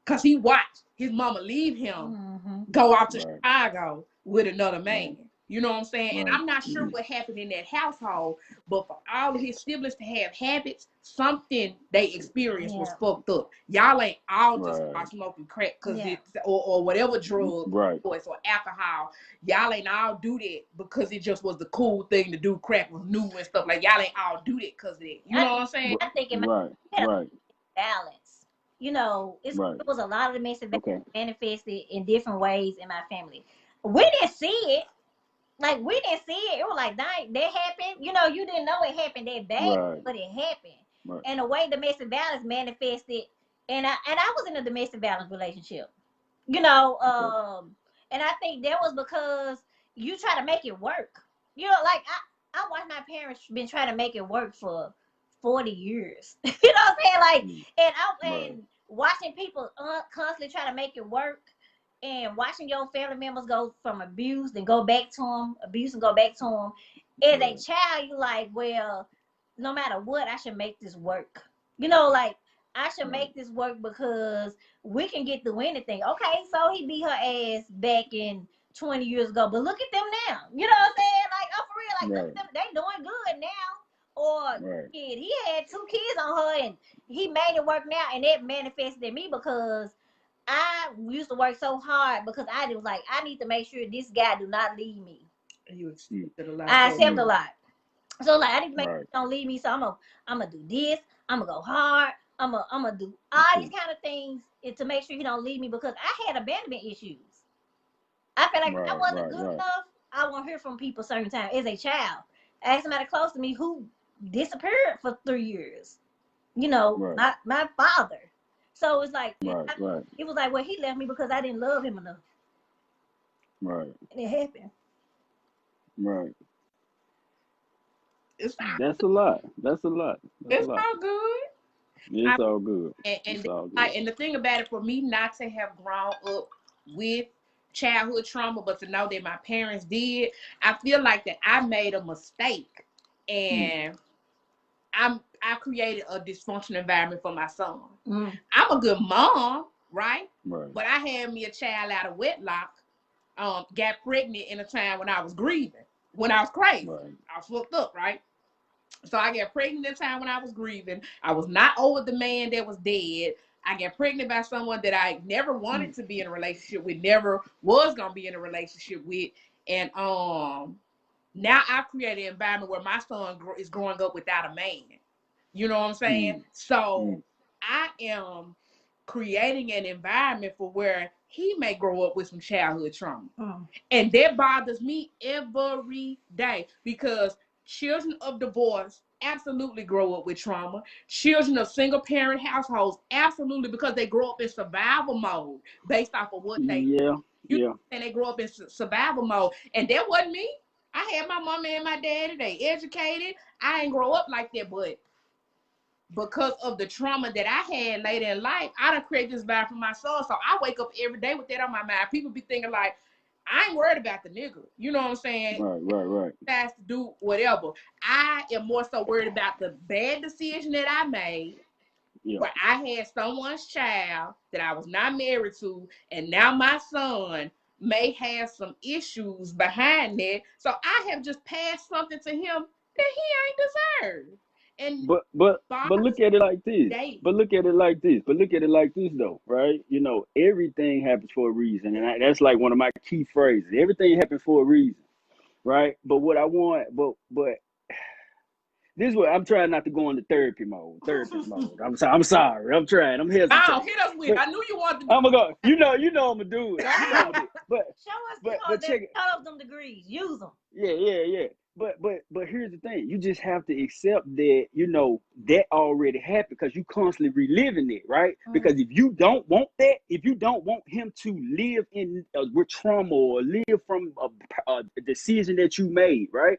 S1: because he watched his mama leave him,
S2: Mm-hmm.
S1: go out to
S3: Right.
S1: Chicago with another
S3: Right.
S1: man. You know what I'm saying? And
S3: Right.
S1: I'm not sure what happened in that household, but for all of his siblings to have habits, something they experienced was
S2: Yeah.
S1: fucked up. Y'all ain't all just
S3: Right.
S1: start smoking crack because
S2: Yeah.
S1: it's or whatever drug
S3: Right.
S1: or alcohol. Y'all ain't all do that because it just was the cool thing to do. Crack was new and stuff. Like y'all ain't all do that because of that. You know what I'm saying?
S2: I think it might
S3: Right.
S2: had a
S3: Right.
S2: balance. You know,
S3: Right.
S2: it was a lot of domestic violence
S3: Okay.
S2: manifested in different ways in my family. We didn't see it. Like we didn't see it. It was like that happened. You know, you didn't know it happened that bad,
S3: Right.
S2: but it happened.
S3: Right.
S2: And the way domestic violence manifested, and I was in a domestic violence relationship. You know,
S3: Okay.
S2: and I think that was because you try to make it work. You know, like I watched my parents been trying to make it work for 40 years. You know what I'm saying? Like,
S3: Mm, right.
S2: and watching people constantly try to make it work, and watching your family members go from abuse and go back to them, abuse and go back to them. As a
S3: Right.
S2: child, you like, well, no matter what, I should make this work. You know, like I should
S3: Right.
S2: make this work because we can get through anything. Okay, so he beat her ass back in 20 years ago, but look at them now. You know what I'm saying? Like, oh, for real, like, look
S3: Right.
S2: at them. They doing good now. Or,
S3: Right.
S2: kid, he had 2 kids on her and he made it work now. And it manifested in me because I used to work so hard because I was like, I need to make sure this guy do not leave me.
S1: You
S3: Mm,
S1: accepted a lot
S2: I
S1: from
S2: accept a
S3: mm,
S2: lot. So like I need to make sure
S3: right.
S2: he don't leave me. So I'm gonna do this. I'm gonna go hard. I'm gonna do all these
S3: Okay.
S2: kind of things to make sure he don't leave me because I had abandonment issues. I feel like if I
S3: Right.
S2: wasn't
S3: Right.
S2: good
S3: Right.
S2: enough, I won't hear from people certain times. As a child, I asked somebody close to me who disappeared for 3 years. You know,
S3: Right.
S2: my father. So it's like
S3: Right. Right.
S2: it was like, well, he left me because I didn't love him enough,
S3: Right.
S2: and it happened.
S3: Right.
S1: it's
S3: That's a lot. That's a lot. That's a
S1: it's
S3: lot.
S1: all good.
S3: It's
S1: I
S3: all good.
S1: and
S3: It's all
S1: like
S3: good.
S1: and the thing about it for me not to have grown up with childhood trauma, but to know that my parents did, I feel like that I made a mistake
S3: Mm,
S1: and I created a dysfunctional environment for my son.
S2: Mm.
S1: I'm a good mom, right?
S3: right.
S1: But I had me a child out of wedlock, got pregnant in a time when I was grieving, when I was crazy.
S3: Right.
S1: I was fucked up, right? So I got pregnant in a time when I was grieving. I was not over the man that was dead. I got pregnant by someone that I never wanted
S3: Mm,
S1: to be in a relationship with, never was gonna be in a relationship with. And now I've created an environment where my son is growing up without a man. You know what I'm saying?
S3: mm,
S1: So
S3: mm,
S1: I am creating an environment for where he may grow up with some childhood trauma.
S2: Mm.
S1: And that bothers me every day because children of divorce absolutely grow up with trauma. Children of single parent households absolutely because they grow up in survival mode based off of what they
S3: yeah.
S1: you know,
S3: Yeah.
S1: and they grow up in survival mode. And that wasn't me. I had my mama and my daddy, they educated. I ain't grow up like that, but because of the trauma that I had later in life, I done create this vibe for my soul. So I wake up every day with that on my mind. People be thinking like, I ain't worried about the nigga. You know what I'm saying?
S3: Right. Right. Right.
S1: Has to do whatever. I am more so worried about the bad decision that I made,
S3: Yeah.
S1: where I had someone's child that I was not married to, and now my son may have some issues behind that. So I have just passed something to him that he ain't deserved. And
S3: But look
S1: bothers
S3: at it like this.
S1: daily.
S3: But look at it like this. But look at it like this though, right? You know, everything happens for a reason, and that's like one of my key phrases. Everything happens for a reason, right? But what I want, but this is what I'm trying not to go into therapy mode. Therapist mode. I'm sorry. I'm trying. I'm
S1: Oh,
S3: hesitating.
S1: hit us with it.
S3: But
S1: I knew you wanted to do
S3: I'm gonna go. I'm gonna do it. You know I'm gonna do it.
S2: Show us,
S3: But check it.
S2: all of them degrees. Use them.
S3: Yeah. But here's the thing. You just have to accept that, that already happened because you constantly reliving it, right? Because if you don't want that, if you don't want him to live in with trauma or live from a decision that you made, right?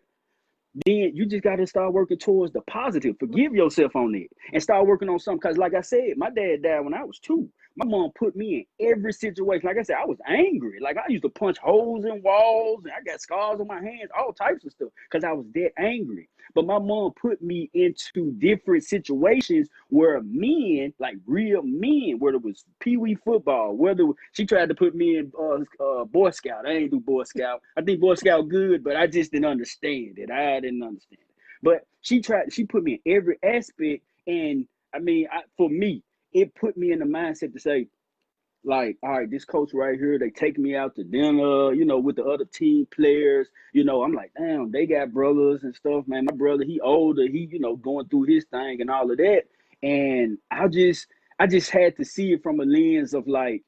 S3: Then you just got to start working towards the positive. Forgive yourself on it and start working on something. Because, like I said, my dad died when I was 2. My mom put me in every situation. Like I said, I was angry. Like, I used to punch holes in walls, and I got scars on my hands, all types of stuff, because I was that angry. But my mom put me into different situations where men, like real men, whether it was pee-wee football, she tried to put me in Boy Scout. I ain't do Boy Scout. I think Boy Scout good, but I just didn't understand it. I didn't understand it. But she put me in every aspect, and I mean, for me, it put me in the mindset to say, like, all right, this coach right here, they take me out to dinner, with the other team players. I'm like, damn, they got brothers and stuff, man. My brother, he older, he, going through his thing and all of that. And I just had to see it from a lens of like,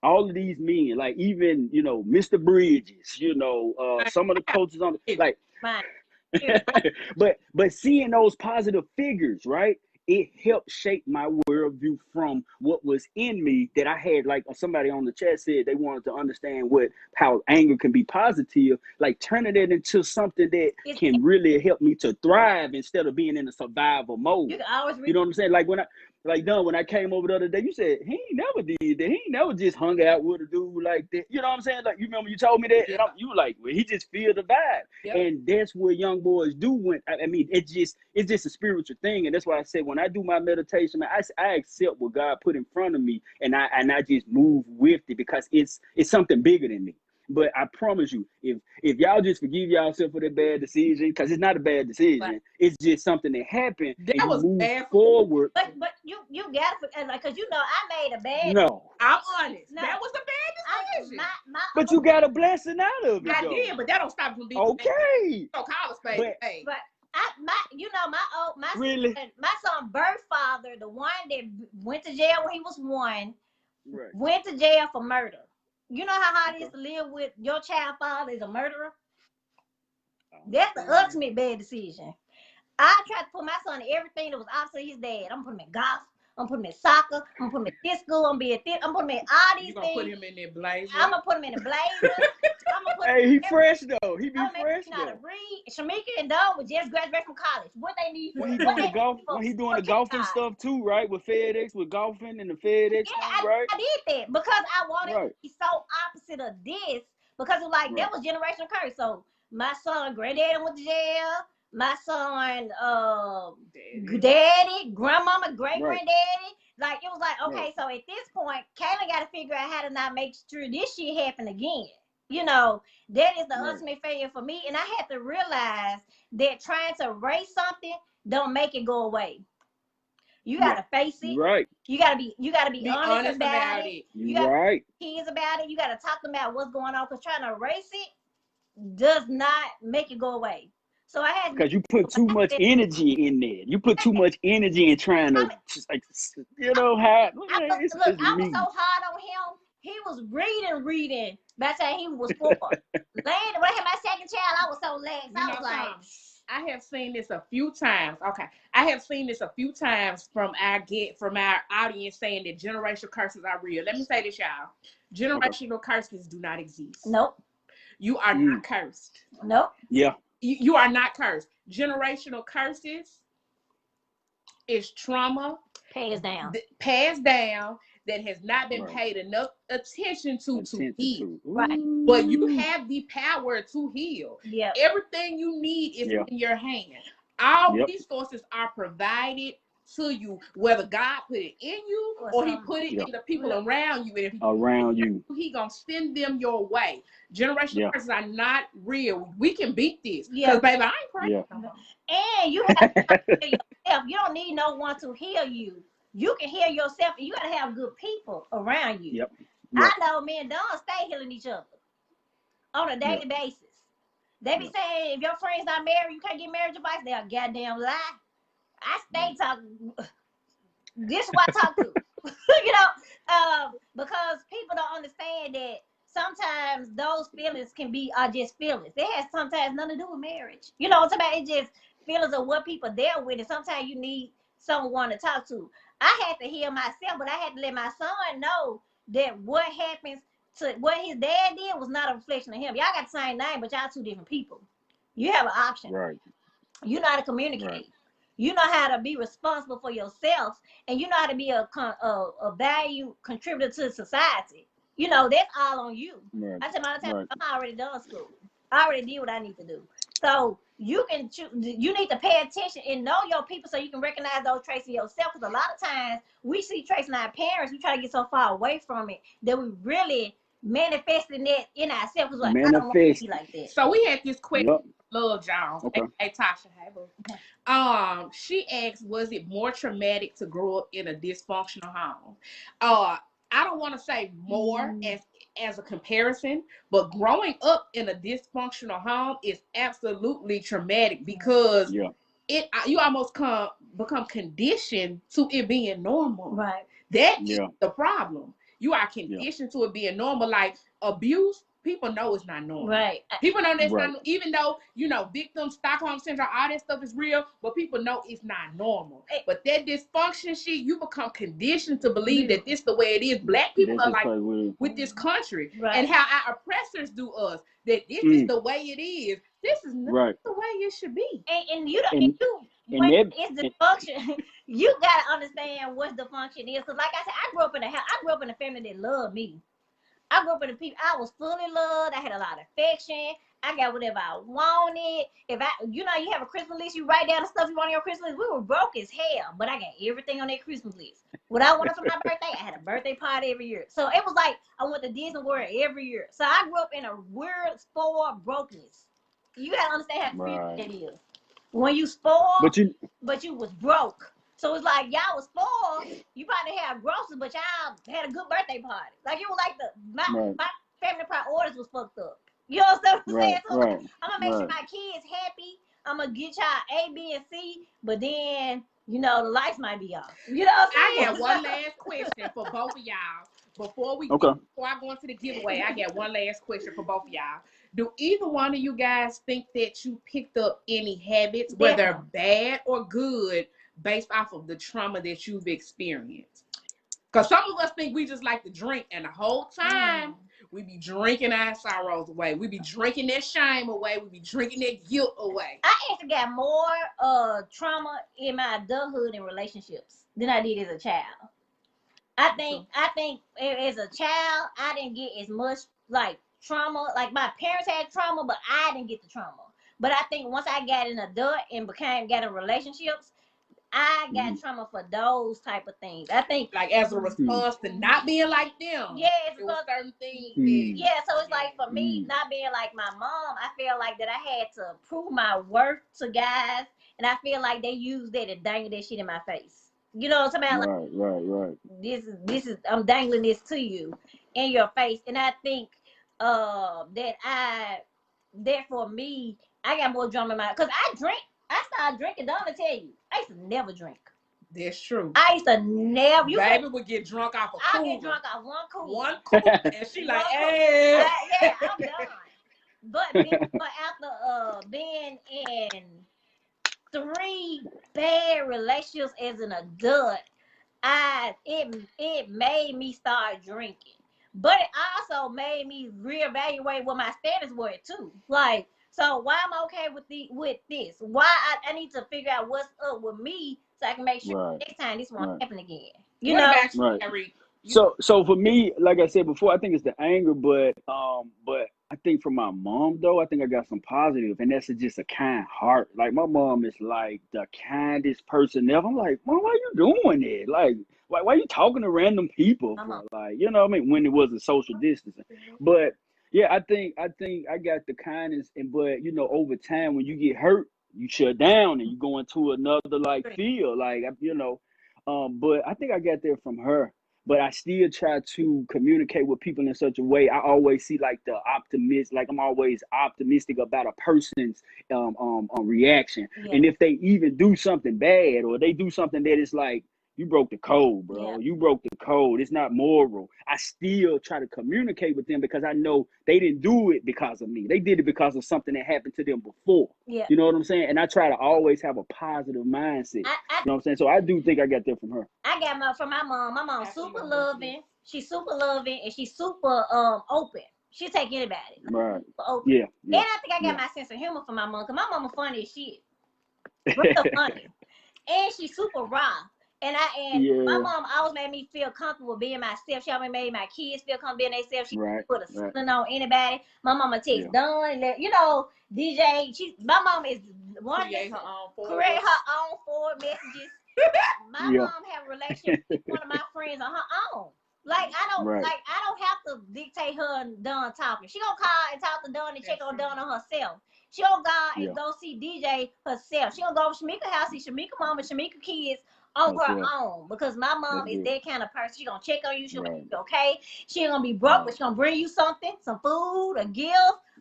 S3: all of these men, like even, Mr. Bridges, some of the coaches on like,
S2: Mine.
S3: but seeing those positive figures, right? It helped shape my worldview from what was in me that I had. Like somebody on the chat said, they wanted to understand how anger can be positive, like turning it into something that can really help me to thrive instead of being in a survival mode.
S2: You can always
S3: You know what I'm saying? Like when I came over the other day, you said he ain't never did that. He ain't never just hung out with a dude like that. You know what I'm saying? Like, you remember you told me that,
S1: Yeah.
S3: and you were like, well, he just feel the vibe.
S1: Yep.
S3: And that's what young boys do when I mean it's just a spiritual thing. And that's why I said when I do my meditation, man, I accept what God put in front of me, and I just move with it because it's something bigger than me. But I promise you, if y'all just forgive yourself for that bad decision, because it's not a bad decision,
S1: Right.
S3: It's just something that happened,
S1: That
S3: and you
S1: was
S3: move
S1: bad
S3: forward.
S2: But you got to, like, because I made a bad.
S3: No,
S1: I'm honest.
S2: No.
S1: That was a bad decision.
S3: but you got a blessing out of it.
S1: I
S3: though.
S1: did, but that don't stop you from being
S3: Okay.
S1: call a spade.
S2: But my
S3: Really?
S2: my son birth father, the one that went to jail when he was 1,
S3: Right.
S2: went to jail for murder. You know how hard it is to live with your child father is a murderer? That's the ultimate bad decision. I tried to put my son in everything that was opposite his dad. I'm gonna put him in golf. I'm gonna put him in soccer. I'm gonna put him in this school. I'm gonna put him in all these
S1: You gonna
S2: things.
S1: put him in that blazer?
S2: I'm gonna put him in a blazer. I'm gonna put
S3: Hey, he fresh though. He be fresh
S2: how to
S3: though.
S2: read. Shamika and Dawn was just graduated from college. What they need for
S3: When he
S2: what
S3: doing
S2: they
S3: the golf,
S2: need for
S3: when he doing the
S2: for
S3: golfing
S2: kids.
S3: stuff too, right? With FedEx, with golfing and the FedEx thing, right?
S2: I did that because I wanted
S3: Right.
S2: to be so opposite of this because it was like that was generational curse. So my son, granddaddy went to jail. My son, daddy, grandmama, great granddaddy. Like it was like, okay, so at this point, Kaylin got to figure out how to not make sure this shit happen again. That is the ultimate failure for me. And I had to realize that trying to erase something don't make it go away. You gotta face it.
S3: Right.
S2: You gotta be honest about it. You gotta be kids about it. You gotta talk about what's going on. Because trying to erase it does not make it go away. So I had
S3: because you put too much energy in there. You put too much energy in trying to, like, how.
S2: I was so hard on him. He was reading by the time he was 4. When I had my second child, I was so lax. I was like,
S1: I have seen this a few times. Okay. I have seen this a few times from our audience saying that generational curses are real. Let me say this, y'all. Generational curses do not exist.
S2: Nope.
S1: You are not cursed.
S2: Nope.
S3: Yeah.
S1: You are not cursed. Generational curses is trauma
S2: passed
S1: down that has not been paid enough attention to heal.
S2: Right.
S1: But you have the power to heal.
S2: Yeah.
S1: Everything you need is in your hand. All resources are provided to you, whether God put it in you or he put it in the people around you. And if he gonna send them your way. Generational curses are not real. We can beat this. Because baby, I ain't praying.
S2: And you have to heal yourself. You don't need no one to heal you. You can heal yourself, and you gotta have good people around you. I know me and Dawn stay healing each other on a daily basis. They be
S3: Yeah.
S2: saying if your friend's not married, you can't get marriage advice. They a goddamn lie. I stay
S3: Right.
S2: talking. This is what I talk to. Because people don't understand that sometimes those feelings are just feelings. They have sometimes nothing to do with marriage. You know what I'm talking about? It's just feelings of what people deal with, and sometimes you need someone to talk to. I had to heal myself, but I had to let my son know that what happens to what his dad did was not a reflection of him. Y'all got the same name, but y'all two different people. You have an option.
S3: Right.
S2: You know how to
S3: Right.
S2: communicate. You know how to be responsible for yourself, and you know how to be a value contributor to society. You know that's all on you.
S3: Right.
S2: I tell my time
S3: Right.
S2: I'm already done school. I already did what I need to do. So you can choose. You need to pay attention and know your people so you can recognize those traits in yourself. Because a lot of times we see traits in our parents, we try to get so far away from it that we really manifesting it in ourselves. Like I don't want to
S3: Manifest.
S2: be like that.
S1: So we had this question,
S3: Yep.
S1: Love Jones.
S3: Okay.
S1: Hey Tasha, hey boo. She asked, was it more traumatic to grow up in a dysfunctional home? I don't want to say more as a comparison, but growing up in a dysfunctional home is absolutely traumatic because
S3: Yeah.
S1: you almost become conditioned to it being normal.
S2: Right.
S1: That is
S3: Yeah.
S1: the problem. You are
S3: Yeah.
S1: conditioned to it being normal. Like abuse, people know it's not normal.
S2: Right.
S1: People know that's
S3: Right.
S1: not, even though, victims, Stockholm Syndrome, all that stuff is real, but people know it's not normal. But that dysfunction shit, you become conditioned to believe that this the way it is. Black people
S3: This
S1: are
S3: is
S1: like
S3: probably weird.
S1: with this country
S2: Right.
S1: and how our oppressors do us, that this is the way it is. This is not
S3: Right.
S1: the way it should be.
S2: And you don't
S3: And
S2: when
S3: that
S2: it's the function, you gotta understand what the function is. Cause like I said, I grew up in a house. I grew up in a family that loved me. I grew up in a people. I was fully loved. I had a lot of affection. I got whatever I wanted. If I, you have a Christmas list, you write down the stuff you want on your Christmas list. We were broke as hell, but I got everything on that Christmas list. What I wanted for my birthday, I had a birthday party every year. So it was like I went to Disney World every year. So I grew up in a weird, spoiled brokenness. You gotta understand how
S3: right.
S2: that is. When you spoiled,
S3: But
S2: you was broke. So it's like y'all was spoiled. You probably had groceries, but y'all had a good birthday party. Like it was like
S3: right.
S2: my family priorities was fucked up. You know what I'm saying?
S3: Right.
S2: So
S3: Right.
S2: I'm gonna make sure
S3: Right.
S2: my kids happy. I'm gonna get y'all A, B, and C, but then the lights might be off. You know what
S1: I
S2: I'm
S1: got
S2: saying?
S1: one last question for both of y'all. Before
S3: Okay.
S1: I go into the giveaway, I got one last question for both of y'all. Do either one of you guys think that you picked up any habits, whether bad or good, based off of the trauma that you've experienced? Because some of us think we just like to drink, and the whole time we be drinking our sorrows away. We be drinking that shame away. We be drinking that guilt away.
S2: I actually got more trauma in my adulthood and relationships than I did as a child. I think as a child, I didn't get as much like trauma. Like my parents had trauma, but I didn't get the trauma. But I think once I got an adult and got in relationships, I got trauma for those type of things. I think
S1: like as a response to not being like them.
S2: Yeah,
S1: it was certain things.
S2: Yeah, so it's like for me not being like my mom, I feel like that I had to prove my worth to guys, and I feel like they used that to dangle that shit in my face. You know what I'm talking about?
S3: Right.
S2: This is I'm dangling this to you in your face, and I think that for me I got more drama in my because I started drinking. Don't I tell you, I used to never drink.
S1: That's true.
S2: I used to never.
S1: Baby would get drunk off a cooler.
S2: I get drunk off one cooler.
S1: One cooler, and she like, hey.
S2: Yeah, I'm done. But after being in 3 bad relationships as an adult, it made me start drinking. But it also made me reevaluate what my standards were too. Like, so why am I okay with this? Why I need to figure out what's up with me so I can make sure next time this won't happen again. You know?
S1: About you, Harry?
S3: So for me, like I said before, I think it's the anger, but I think for my mom though, I think I got some positive, and that's just a kind heart. Like my mom is like the kindest person ever. I'm like, Mom, why you doing it? Like, why you talking to random people? Like, you know what I mean? When it was a social distancing, but yeah, I think I got the kindness, but over time when you get hurt, you shut down and you go into another like field, like but I think I got that from her. but I still try to communicate with people in such a way. I always see like the optimist, like I'm always optimistic about a person's reaction.
S2: Yeah.
S3: And if they even do something bad or they do something that is like, you broke the code,
S2: Yeah.
S3: bro. You broke the code. It's not moral. I still try to communicate with them because I know they didn't do it because of me. They did it because of something that happened to them before.
S2: Yeah.
S3: You know what I'm saying? And I try to always have a positive mindset. You
S2: I
S3: know what I'm saying? So I do think I got that from her.
S2: got from my mom. My mom's
S1: After you
S2: super
S1: go,
S2: loving. She's super loving and she's super open. She'll take anybody.
S3: Right.
S2: Super open.
S3: Yeah.
S2: And I think I got my sense of humor from my mom, because my mama funny as shit. Real funny. And she's super raw. And my
S3: Yeah.
S2: mom always made me feel comfortable being myself. She always made my kids feel comfortable being themselves. She
S3: Right.
S2: put a
S3: Right.
S2: ceiling on anybody. My mama takes
S3: Yeah.
S2: Dawn and DJ. My mom is one
S1: Create her own forward.
S2: create her own forward messages. My
S3: Yeah.
S2: mom have a relationship with one of my friends on her own. Like I don't
S3: Right.
S2: have to dictate her and Dawn talking. She gonna call and talk to Dawn and check on
S1: That's
S2: Dawn on herself. She gonna go
S3: Yeah.
S2: and go see DJ herself. She gonna go to Shamika house, see Shamika mom and Shamika kids on
S3: That's
S2: her
S3: right.
S2: own, because my mom
S3: That's
S2: is
S3: it.
S2: that kind of person. She gonna check on you. She'll
S3: Right.
S2: make you okay. She ain't gonna be broke,
S3: Right.
S2: but she gonna bring you something, some food, a gift,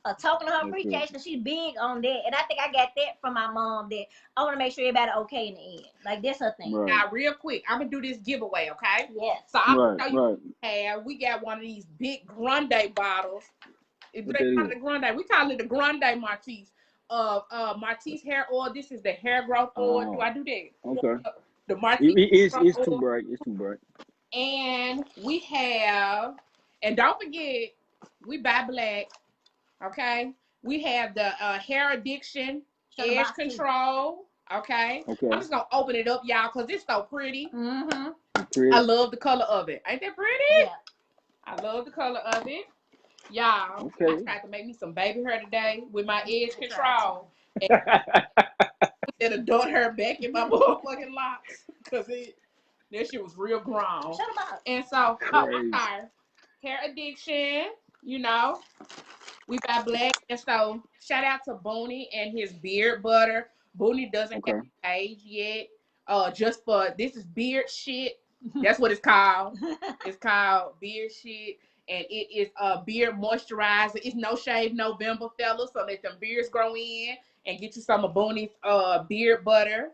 S2: a token of her
S3: That's it.
S2: appreciation. She's big on that, and I think I got that from my mom. That I want to make sure everybody okay in the end. Like that's her thing.
S3: Right.
S1: Now, real quick, I'm gonna do this giveaway, okay?
S2: Yes.
S1: So I'm
S3: Right.
S1: gonna show you
S3: Right.
S1: we got one of these big Grande bottles. Do
S3: What
S1: they
S3: that
S1: call
S3: is?
S1: it the Grande? We call it the Grande Martise. Martise hair oil. This is the hair growth oil. Do
S3: Oh.
S1: I do that?
S3: Okay.
S1: The Martise
S3: It's
S1: growth
S3: too
S1: oil.
S3: bright. It's too bright.
S1: And we have, and don't forget, we buy black. Okay. We have the hair addiction,
S2: Show the
S1: edge
S2: box too.
S1: control. Okay. I'm
S3: Okay.
S1: just gonna open it up, y'all, because it's so pretty.
S2: Mm-hmm.
S3: Pretty.
S1: I love the color of it. Ain't that pretty?
S2: Yeah.
S1: I love the color of it. Y'all, I
S3: Okay.
S1: tried to make me some baby hair today with my edge control. And adult hair back in my motherfucking locks. Because that shit was real grown.
S2: Show the box.
S1: And so,
S3: Crazy.
S1: I'm sorry. Hair addiction, we buy black. And so, shout out to Booney and his beard butter. Booney doesn't
S3: Okay.
S1: have a page yet. Just for, this is beard shit. That's what it's called. It's called beard shit. And it is a beard moisturizer. It's No Shave November, fellas. So let them beards grow in and get you some of Booney's beard butter.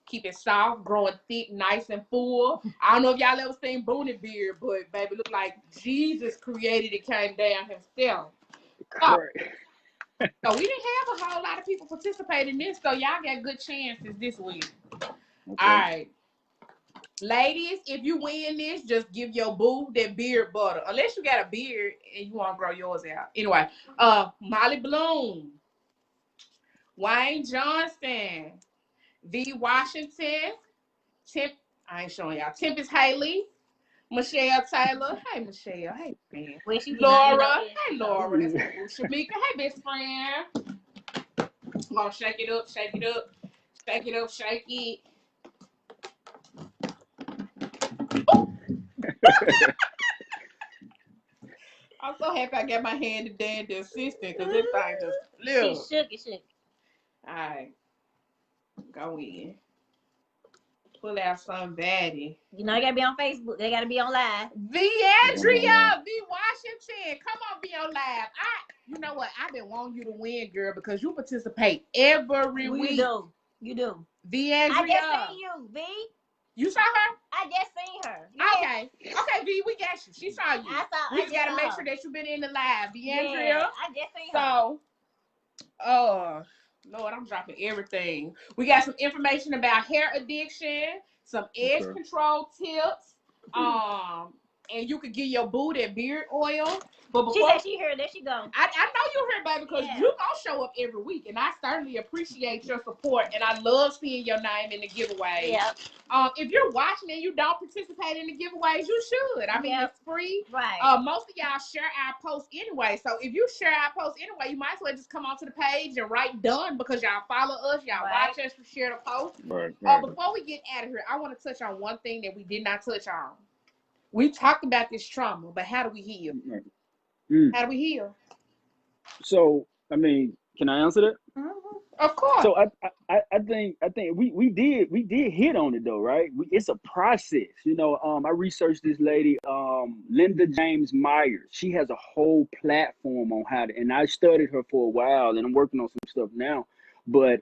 S1: Keep it soft, growing thick, nice and full. I don't know if y'all ever seen Booney beard, but baby, look like Jesus created it, came down himself.
S3: Correct.
S1: So we didn't have a whole lot of people participate in this, so y'all got good chances this week.
S3: Okay.
S1: All right. Ladies, if you win this, just give your boo that beard butter. Unless you got a beard and you want to grow yours out. Anyway, Molly Bloom, Wayne Johnson, V. Washington, I ain't showing y'all. Tempest Haley, Michelle Taylor. Hey, Michelle. Hey, man.
S2: Where she be?
S1: Laura. Hey, Laura. That's cool. Shamika. Hey, best friend. I'm gonna shake it up, shake it up, shake it up, shake it. I'm so happy I got my handy dandy assistant because this thing just little.
S2: She shook it.
S1: All right, go in. Pull out somebody.
S2: You know, you gotta be on Facebook. They gotta be on live.
S1: Andrea, V. Washington, come on, be on live. You know what? I've been wanting you to win, girl, because you participate every week.
S2: You do.
S1: Andrea.
S2: I just seen you, V.
S1: You saw her?
S2: I just seen her.
S1: Yeah. Okay, V, we got you. She saw you. We just gotta make sure that you've been in the live, Andrea.
S2: Yeah, I just seen her.
S1: So, Lord, I'm dropping everything. We got some information about hair addiction, some edge control tips. And you could get your boo that beard oil. But before,
S2: she said she heard. There she go.
S1: I know you heard, baby, because you gonna show up every week, and I certainly appreciate your support, and I love seeing your name in the giveaway.
S2: Yeah.
S1: If you're watching and you don't participate in the giveaways, you should. I mean, it's free.
S2: Right.
S1: Most of y'all share our posts anyway, so if you share our posts anyway, you might as well just come onto the page and write done because y'all follow us, y'all watch us, share the post.
S3: Right.
S1: Before we get out of here, I want to touch on one thing that we did not touch on. We talked about this trauma, but how do we heal? How do we heal?
S3: So, I mean, Can I answer that?
S1: Of course.
S3: So I think we did hit on it though, right? It's a process. I researched this lady, Linda James Myers. She has a whole platform on how to, and I studied her for a while, and I'm working on some stuff now. But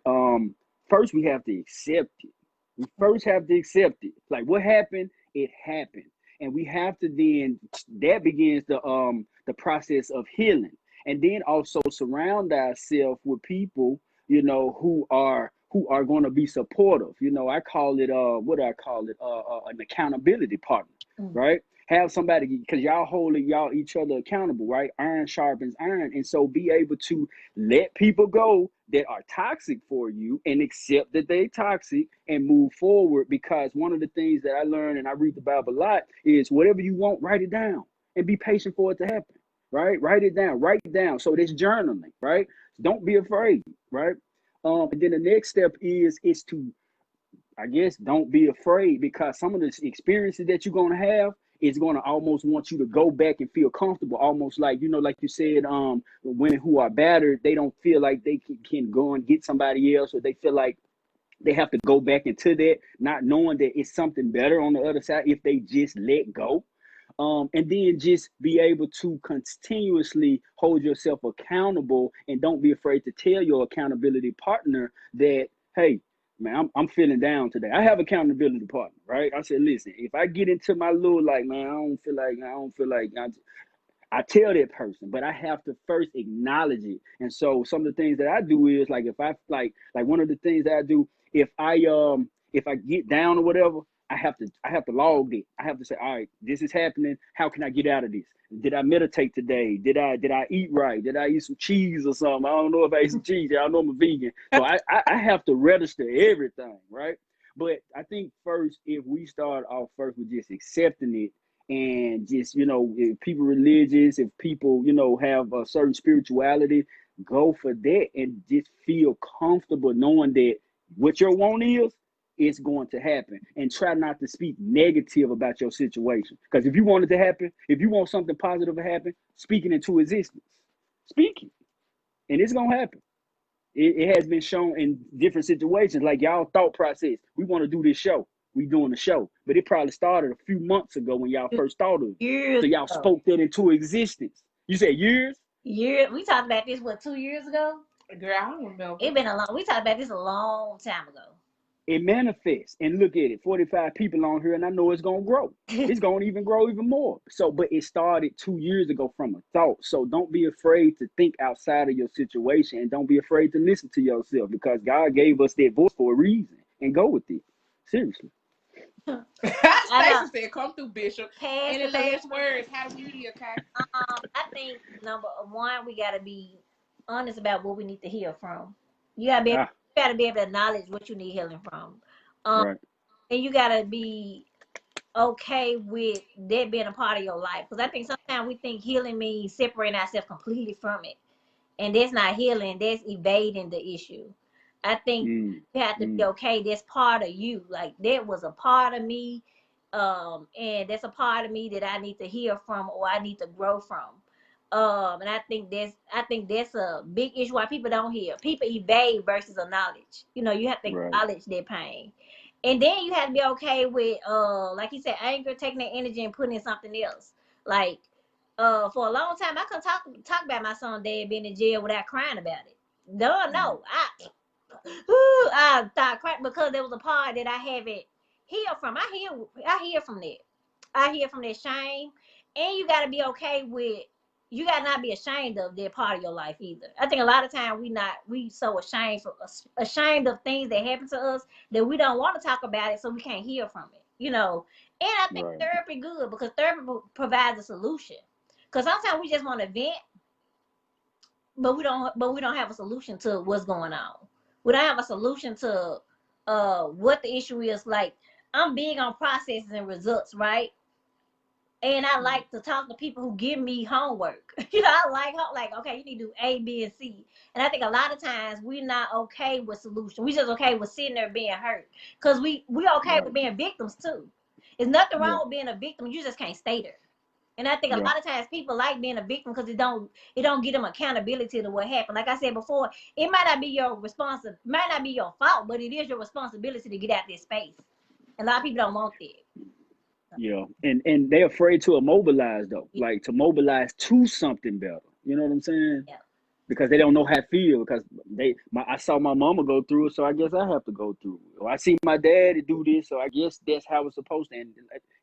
S3: first we have to accept it. We first have to accept it. Like what happened, it happened, and we have to then that begins the process of healing, and then also surround ourselves with people who are going to be supportive. I call it what do I call it? An accountability partner, right? Have somebody because y'all holding y'all each other accountable, right? Iron sharpens iron, and so be able to let people go that are toxic for you and accept that they toxic and move forward. Because one of the things that I learned and I read the Bible a lot is whatever you want, write it down and be patient for it to happen. Right? Write it down. Write it down. So that's journaling, right? Don't be afraid, right? And then the next step is to, I guess, don't be afraid, because some of the experiences that you're gonna have is gonna almost want you to go back and feel comfortable, almost like like you said, women who are battered, they don't feel like they can go and get somebody else, or they feel like they have to go back into that, not knowing that it's something better on the other side if they just let go. And then just be able to continuously hold yourself accountable, and don't be afraid to tell your accountability partner that, hey, man, I'm feeling down today. I have accountability partner, right? I said, listen, if I get into my little, like, man, I tell that person, but I have to first acknowledge it. And so some of the things that I do is, like, if I like one of the things that I do, if I get down or whatever, I have to log it. I have to say, all right, this is happening. How can I get out of this? Did I meditate today? Did I eat right? Did I eat some cheese or something? I don't know if I ate some cheese. I know I'm a vegan. So I have to register everything, right? But I think first, if we start off first with just accepting it, and just, if people religious, if people, have a certain spirituality, go for that and just feel comfortable knowing that what your want is, it's going to happen. And try not to speak negative about your situation, because if you want it to happen, if you want something positive to happen, speak it into existence. Speak it, and it's gonna happen. It has been shown in different situations, like y'all thought process. We want to do this show. We doing the show, but it probably started a few months ago when y'all first thought of it.
S2: Years
S3: So y'all
S2: ago.
S3: spoke that into existence. You said years?
S2: We talked about this, what, 2 years ago?
S1: Girl, I don't remember.
S2: It been a long. We talked about this a long time ago.
S3: It manifests, and look at it, 45 people on here, and I know it's gonna grow. It's gonna even grow even more. So, but it started 2 years ago from a thought. So don't be afraid to think outside of your situation, and don't be afraid to listen to yourself, because God gave us that voice for a reason, and go with it. Seriously.
S1: Stacy said, "Come through, Bishop."
S2: Pass
S1: Any
S2: the
S1: last words? How do we hear, okay?
S2: I think number one, we gotta be honest about what we need to heal from. You gotta be able,
S3: Ah,
S2: you gotta be able to acknowledge what you need healing from.
S3: right.
S2: And you gotta be okay with that being a part of your life. Because I think sometimes we think healing means separating ourselves completely from it. And that's not healing, that's evading the issue. I think
S3: Mm,
S2: you have to be
S3: mm,
S2: okay. That's part of you. Like, that was a part of me. And that's a part of me that I need to heal from, or I need to grow from. And I think that's a big issue why people don't heal. People evade versus acknowledge. You have to
S3: right.
S2: acknowledge their pain. And then you have to be okay with, like you said, anger, taking that energy and putting in something else. Like, for a long time, I couldn't talk about my son dad being in jail without crying about it. No, I thought crying because there was a part that I haven't healed from. I heal from that. I heal from that shame, and you got to be okay with. You got to not be ashamed of that part of your life either. I think a lot of times we so ashamed of things that happen to us that we don't want to talk about it, so we can't heal from it. And I think
S3: Right.
S2: therapy good because therapy provides a solution. Because sometimes we just want to vent, but we don't have a solution to what's going on. We don't have a solution to what the issue is. Like, I'm big on processes and results, right? And I like to talk to people who give me homework. I like, okay, you need to do A, B, and C. And I think a lot of times we're not okay with solution. We just okay with sitting there being hurt. Because we okay
S3: Right.
S2: with being victims too. There's nothing
S3: Yeah.
S2: wrong with being a victim. You just can't stay there. And I think a
S3: Yeah.
S2: lot of times people like being a victim because it don't give them accountability to what happened. Like I said before, it might not be might not be your fault, but it is your responsibility to get out this space. And a lot of people don't want that.
S3: Yeah. And they're afraid to immobilize though, like to mobilize to something better. You know what I'm saying?
S2: Yeah.
S3: Because they don't know how to feel. Because I saw my mama go through it, so I guess I have to go through it. Or I see my daddy do this, so I guess that's how it's supposed to.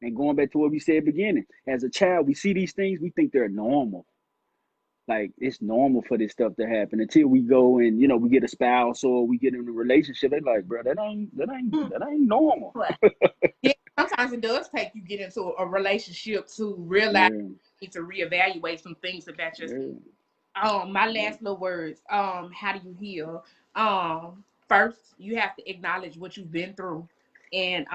S3: And going back to what we said at the beginning, as a child, we see these things, we think they're normal. Like it's normal for this stuff to happen until we go and we get a spouse or we get in a relationship. They're like, bro, that ain't normal.
S2: What?
S1: Yeah, sometimes it does take you get into a relationship to realize
S3: Yeah,
S1: you need to reevaluate some things about yourself.
S3: yeah,
S1: My
S3: yeah,
S1: last little words. How do you heal? First you have to acknowledge what you've been through, and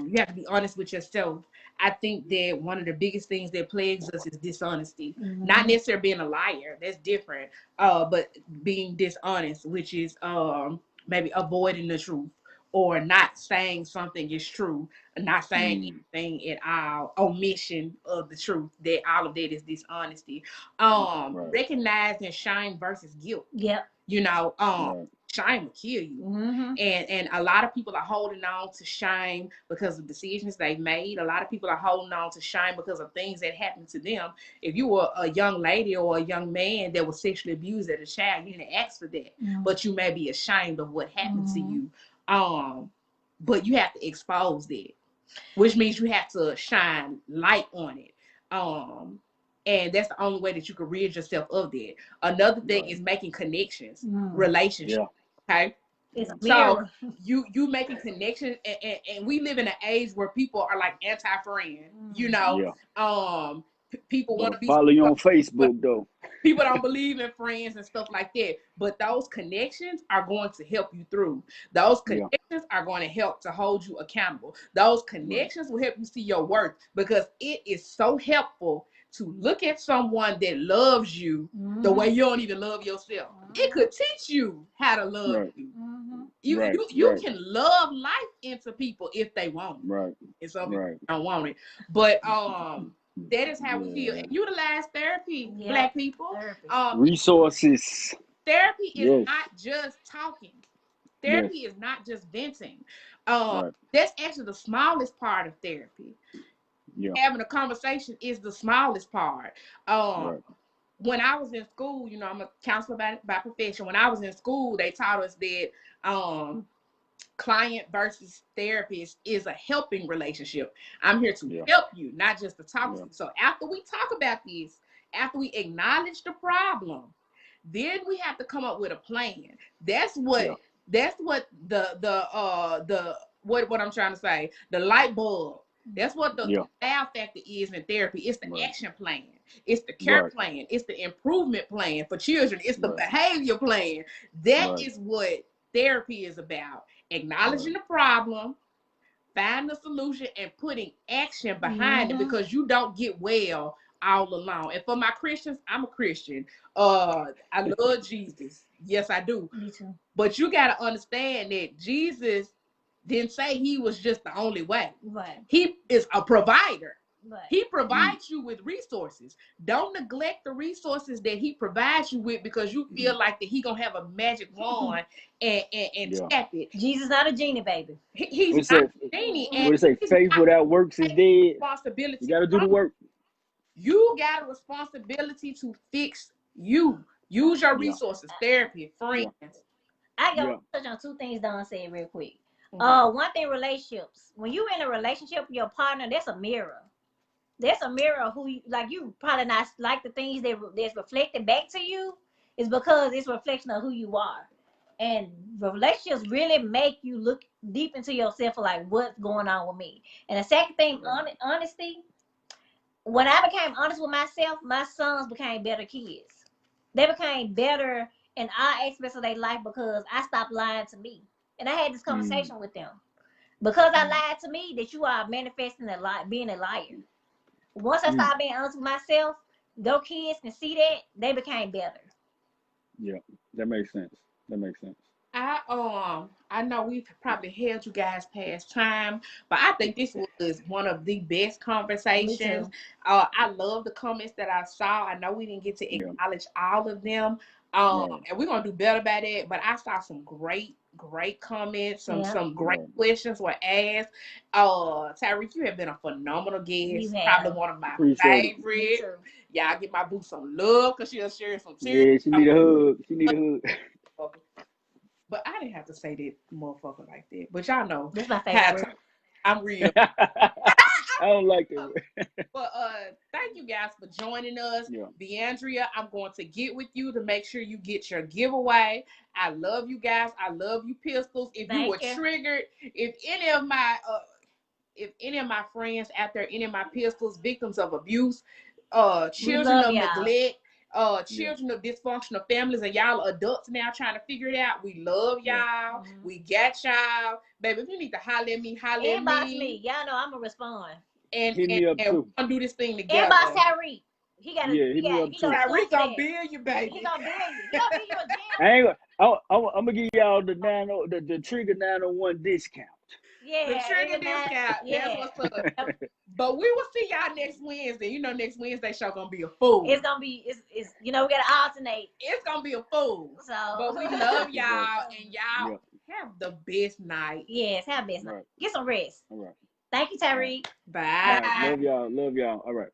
S1: you have to be honest with yourself. I think that one of the biggest things that plagues us is dishonesty. Not necessarily being a liar, that's different. But being dishonest, which is maybe avoiding the truth or not saying something is true, not saying
S3: mm,
S1: anything at all, omission of the truth. That all of that is dishonesty.
S3: right,
S1: Recognizing shame versus guilt.
S2: Yep.
S3: right,
S1: Shame will kill you.
S2: Mm-hmm.
S1: And a lot of people are holding on to shame because of decisions they've made. A lot of people are holding on to shame because of things that happened to them. If you were a young lady or a young man that was sexually abused as a child, you didn't ask for that, but you may be ashamed of what happened to you. But you have to expose that, which means you have to shine light on it. And that's the only way that you can rid yourself of that. Another thing
S3: right.
S1: is making connections, relationships.
S3: Yeah,
S1: Okay.
S2: It's a
S1: So
S2: mirror.
S1: you making connections, and we live in an age where people are like anti-friend.
S3: yeah.
S1: People
S3: But
S1: want
S3: I
S1: to be,
S3: follow you on
S1: but
S3: Facebook though.
S1: people don't believe in friends and stuff like that. But those connections are going to help you through. Those
S3: Yeah,
S1: connections are going to help to hold you accountable. Those
S3: right.
S1: connections will help you see your worth, because it is so helpful to look at someone that loves you the way you don't even love yourself. It could teach you how to love
S3: Right,
S1: you.
S2: Mm-hmm.
S1: You
S3: right,
S1: you you
S3: right,
S1: can love life into people if they want it,
S3: right,
S1: and some people
S3: right.
S1: don't want it. But that is how we heal
S3: Yeah.
S1: and utilize therapy,
S2: Yep.
S1: Black people.
S2: Therapy.
S3: Resources.
S1: Therapy is
S3: Yes,
S1: not just talking.
S3: yes,
S1: Therapy is not just venting.
S3: right.
S1: That's actually the smallest part of therapy.
S3: Yeah,
S1: Having a conversation is the smallest part. Um,
S3: right.
S1: when I was in school, I'm a counselor by profession. When I was in school, they taught us that client versus therapist is a helping relationship. I'm here to
S3: Yeah,
S1: help you, not just to talk to
S3: yeah,
S1: you. So after we talk about this, after we acknowledge the problem, then we have to come up with a plan. That's what
S3: yeah,
S1: the what I'm trying to say, the light bulb. That's what the
S3: yeah.
S1: wow factor is in therapy. It's the
S3: Right,
S1: action plan. It's the care
S3: right,
S1: plan. It's the improvement plan for children. It's the
S3: right,
S1: behavior plan. That
S3: right,
S1: is what therapy is about.
S3: right,
S1: Acknowledging the problem, find the solution, and putting action behind it,
S2: Mm-hmm.
S1: because you don't get well all alone. And for my Christians, I'm a Christian. I love Jesus. Yes, I do.
S2: Me too.
S1: But you got to understand that Jesus didn't say he was just the only way.
S2: Right.
S1: He is a provider.
S2: Right.
S1: He
S3: mm,
S1: provides you with resources. Don't neglect the resources that he provides you with because you
S3: mm.
S1: feel like that he gonna have a magic wand and
S3: Yeah.
S1: tap it.
S2: Jesus not a genie, baby.
S1: He's
S3: What it
S1: not
S3: say?
S1: a genie, and
S3: What it say?
S1: he's
S3: Faith
S1: not
S3: without works is
S1: taking
S3: dead. You
S1: responsibility
S3: got to do
S1: from
S3: the
S1: you.
S3: work.
S1: You got a responsibility to fix you. Use your
S3: Yeah,
S1: resources, therapy, friends.
S3: yeah,
S2: I got
S3: yeah,
S2: to touch on two things Don said real quick.
S1: Mhm.
S2: One thing, relationships. When you in a relationship with your partner, that's a mirror. That's a mirror of who you like. You probably not like the things that's reflected back to you is because it's a reflection of who you are. And relationships really make you look deep into yourself for like what's going on with me. And the second thing,
S3: right.
S2: honesty. When I became honest with myself, my sons became better kids. They became better in all aspects of their life because I stopped lying to me. And I had this
S3: Mm,
S2: conversation with them. Because I
S3: mm,
S2: lied to me, that you are manifesting a lie, being a liar. Once I
S3: mm.
S2: started being honest with myself, those kids can see that they became better.
S3: Yeah, that makes sense. That makes sense.
S1: I know we've probably held you guys past time, but I think this was one of the best
S2: Me
S1: conversations.
S2: too.
S1: I love the comments that I saw. I know we didn't get to
S3: Yeah,
S1: acknowledge all of them.
S3: right,
S1: And we're gonna do better about it. But I saw some great comments,
S2: Yeah,
S1: some great
S3: right.
S1: questions were asked. Tyreek, you have been a phenomenal
S2: you
S1: guest, probably
S2: have.
S1: one of my
S3: Appreciate it.
S2: Me
S1: favorite.
S2: too.
S1: Y'all give my boo some love because she'll share some serious.
S3: Yeah, she need a hug. She need a hug.
S1: But I didn't have to say that motherfucker like that. But y'all know
S2: This is my favorite
S1: how
S2: word.
S1: I'm real.
S3: I don't like that.
S1: But thank you guys for joining us.
S3: Yeah,
S1: Deandria, I'm going to get with you to make sure you get your giveaway. I love you guys. I love you, Pistols. If you were
S2: Thank you.
S1: triggered, if any of my friends out there, any of my Pistols, victims of abuse,
S2: We
S1: children
S2: love
S1: of
S2: y'all.
S1: neglect,
S3: yeah,
S1: children of dysfunctional families, and y'all adults now trying to figure it out. We love
S3: right.
S1: y'all.
S2: Mhm.
S1: We got y'all. Baby, if you need to holler at me, holler at
S2: Inbox
S1: me.
S2: me. Y'all know I'm gonna respond.
S1: And
S3: Hit
S1: and,
S3: me up
S1: and we're
S3: too.
S1: gonna do this thing
S2: Inbox
S1: together.
S2: Tyreek. He got a
S3: Yeah, hit me up
S2: he know
S3: too.
S2: the
S1: Tyreek gonna
S2: Snapchat.
S1: bill you,
S2: He
S1: baby.
S2: gonna bill you. He gonna bill you a
S3: I
S2: gym.
S3: ain't gonna. I'm gonna give y'all the the Trigger 901 discount.
S1: The
S2: Yeah,
S1: trigger
S2: every night.
S1: discount. That's
S2: Yeah.
S1: what's up.
S2: Yep.
S1: But we will see y'all next Wednesday. You know, next Wednesday show gonna be a fool.
S2: It's gonna be it's we gotta alternate.
S1: It's gonna be a fool.
S2: So
S1: But we love
S3: Right.
S1: y'all, and y'all
S3: Yep.
S1: have the best night.
S2: yes, have business.
S3: Right.
S2: Get some rest.
S3: All right.
S2: Thank you,
S3: All right.
S2: Tyreek.
S3: All right.
S1: Bye.
S2: Bye.
S3: Love y'all. Love y'all. All right.